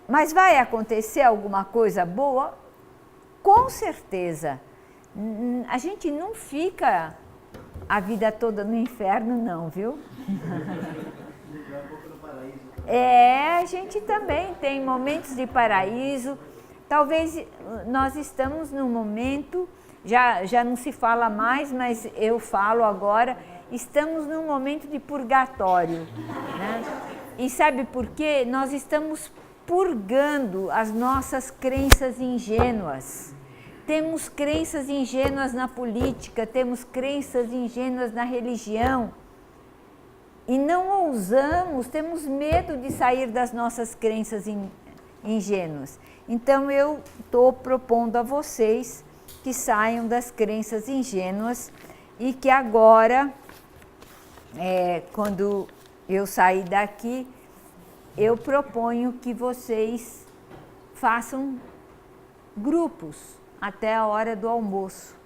Mas vai acontecer alguma coisa boa? Com certeza. A gente não fica a vida toda no inferno, não, viu? A gente também tem momentos de paraíso. Talvez nós estamos num momento, já não se fala mais, mas eu falo agora, estamos num momento de purgatório, né? E sabe por quê? Nós estamos purgando as nossas crenças ingênuas. Temos crenças ingênuas na política, temos crenças ingênuas na religião. E não ousamos, temos medo de sair das nossas crenças ingênuas. Então eu estou propondo a vocês que saiam das crenças ingênuas e que agora, quando eu sair daqui, eu proponho que vocês façam grupos até a hora do almoço.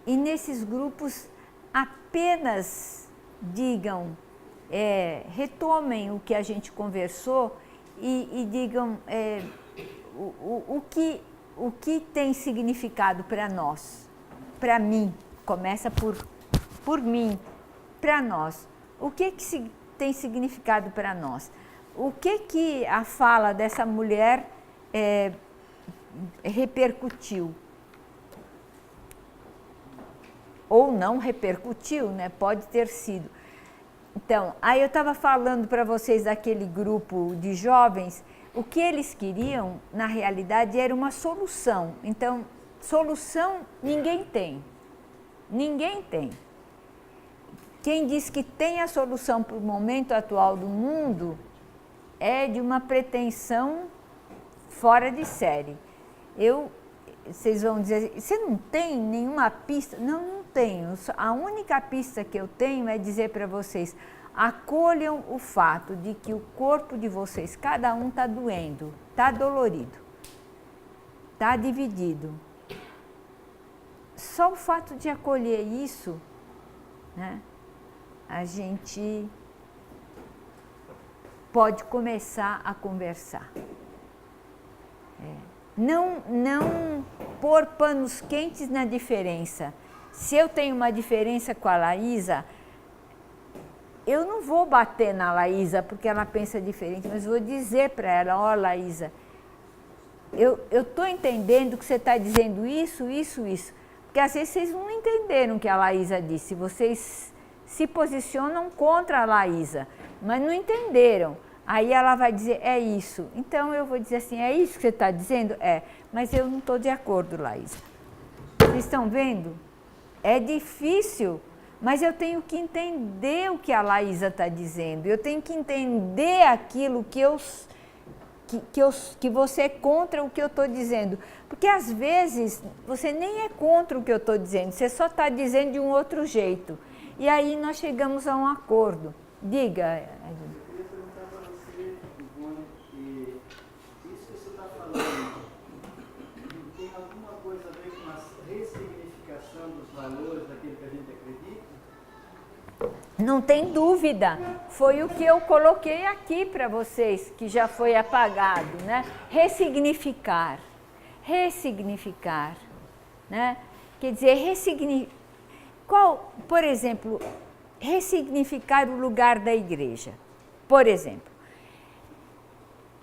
E nesses grupos apenas digam, retomem o que a gente conversou e digam o que tem significado para nós, para mim, começa por mim, para nós. O que tem significado para nós? O que a fala dessa mulher repercutiu? Ou não repercutiu, né? Pode ter sido. Então, aí eu estava falando para vocês daquele grupo de jovens, o que eles queriam, na realidade, era uma solução. Então, solução ninguém tem. Ninguém tem. Quem diz que tem a solução para o momento atual do mundo é de uma pretensão fora de série. Vocês vão dizer, você não tem nenhuma pista? Não tenho. A única pista que eu tenho é dizer para vocês, acolham o fato de que o corpo de vocês, cada um está doendo, está dolorido, está dividido. Só o fato de acolher isso, né, a gente pode começar a conversar. Não pôr panos quentes na diferença. Se eu tenho uma diferença com a Laísa, eu não vou bater na Laísa porque ela pensa diferente, mas vou dizer para ela, Laísa, eu estou entendendo que você está dizendo isso. Porque às vezes vocês não entenderam o que a Laísa disse. Vocês se posicionam contra a Laísa, mas não entenderam. Aí ela vai dizer, é isso. Então eu vou dizer assim, é isso que você está dizendo? É, mas eu não estou de acordo, Laísa. Vocês estão vendo? É difícil, mas eu tenho que entender o que a Laísa está dizendo. Eu tenho que entender aquilo que você é contra o que eu estou dizendo. Porque às vezes você nem é contra o que eu estou dizendo, você só está dizendo de um outro jeito. E aí nós chegamos a um acordo. Diga, Edson. Eu queria perguntar para você, Ivone, que isso que você está falando tem alguma coisa a ver com a ressignificação dos valores daquilo que a gente acredita? Não tem dúvida, foi o que eu coloquei aqui para vocês, que já foi apagado, né? Ressignificar, né? Quer dizer, por exemplo, ressignificar o lugar da igreja, por exemplo.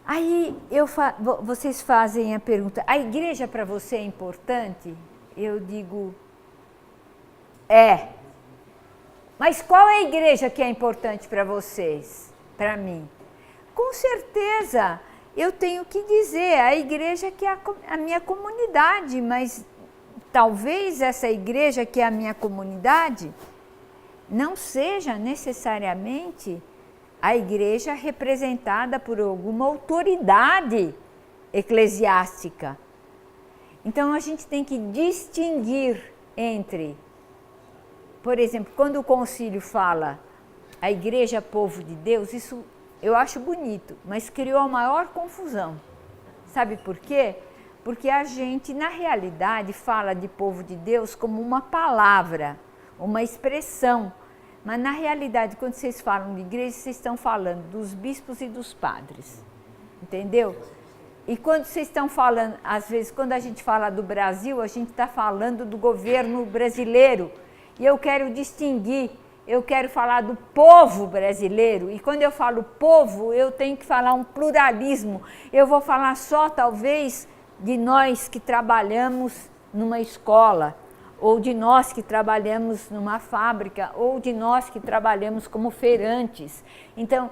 Aí vocês fazem a pergunta, a igreja para você é importante? Eu digo, é. Mas qual é a igreja que é importante para vocês, para mim? Com certeza, eu tenho que dizer, a igreja que é a minha comunidade, mas talvez essa igreja que é a minha comunidade não seja necessariamente a igreja representada por alguma autoridade eclesiástica. Então a gente tem que distinguir entre, por exemplo, quando o concílio fala a igreja povo de Deus, isso eu acho bonito, mas criou a maior confusão. Sabe por quê? Porque a gente, na realidade, fala de povo de Deus como uma palavra, uma expressão. Mas, na realidade, quando vocês falam de igreja, vocês estão falando dos bispos e dos padres. Entendeu? E quando vocês estão falando, às vezes, quando a gente fala do Brasil, a gente está falando do governo brasileiro. E eu quero distinguir, eu quero falar do povo brasileiro. E quando eu falo povo, eu tenho que falar um pluralismo. Eu vou falar só, talvez, de nós que trabalhamos numa escola, ou de nós que trabalhamos numa fábrica, ou de nós que trabalhamos como feirantes. Então,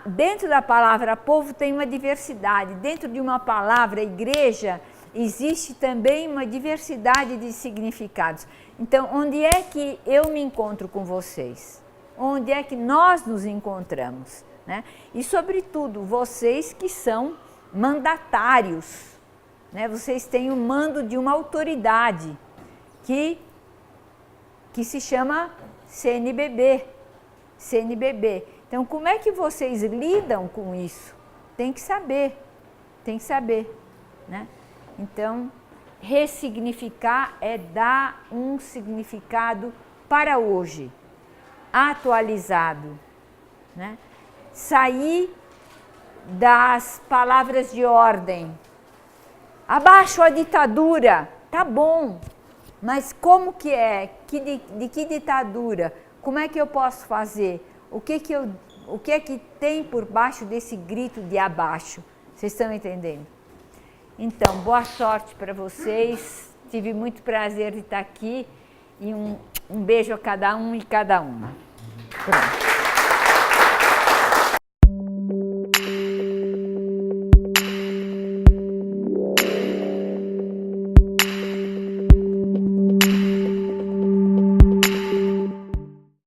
dentro da palavra povo tem uma diversidade. Dentro de uma palavra igreja, existe também uma diversidade de significados. Então, onde é que eu me encontro com vocês? Onde é que nós nos encontramos? Né? E, sobretudo, vocês que são mandatários, né? Vocês têm o mando de uma autoridade que se chama CNBB. Então, como é que vocês lidam com isso? Tem que saber, né? Então, ressignificar é dar um significado para hoje, atualizado, né? Sair das palavras de ordem. Abaixo a ditadura, tá bom, mas como que é? De que ditadura? Como é que eu posso fazer? O que é que tem por baixo desse grito de abaixo? Vocês estão entendendo? Então, boa sorte para vocês. Tive muito prazer de estar aqui e um beijo a cada um e cada uma. Pronto.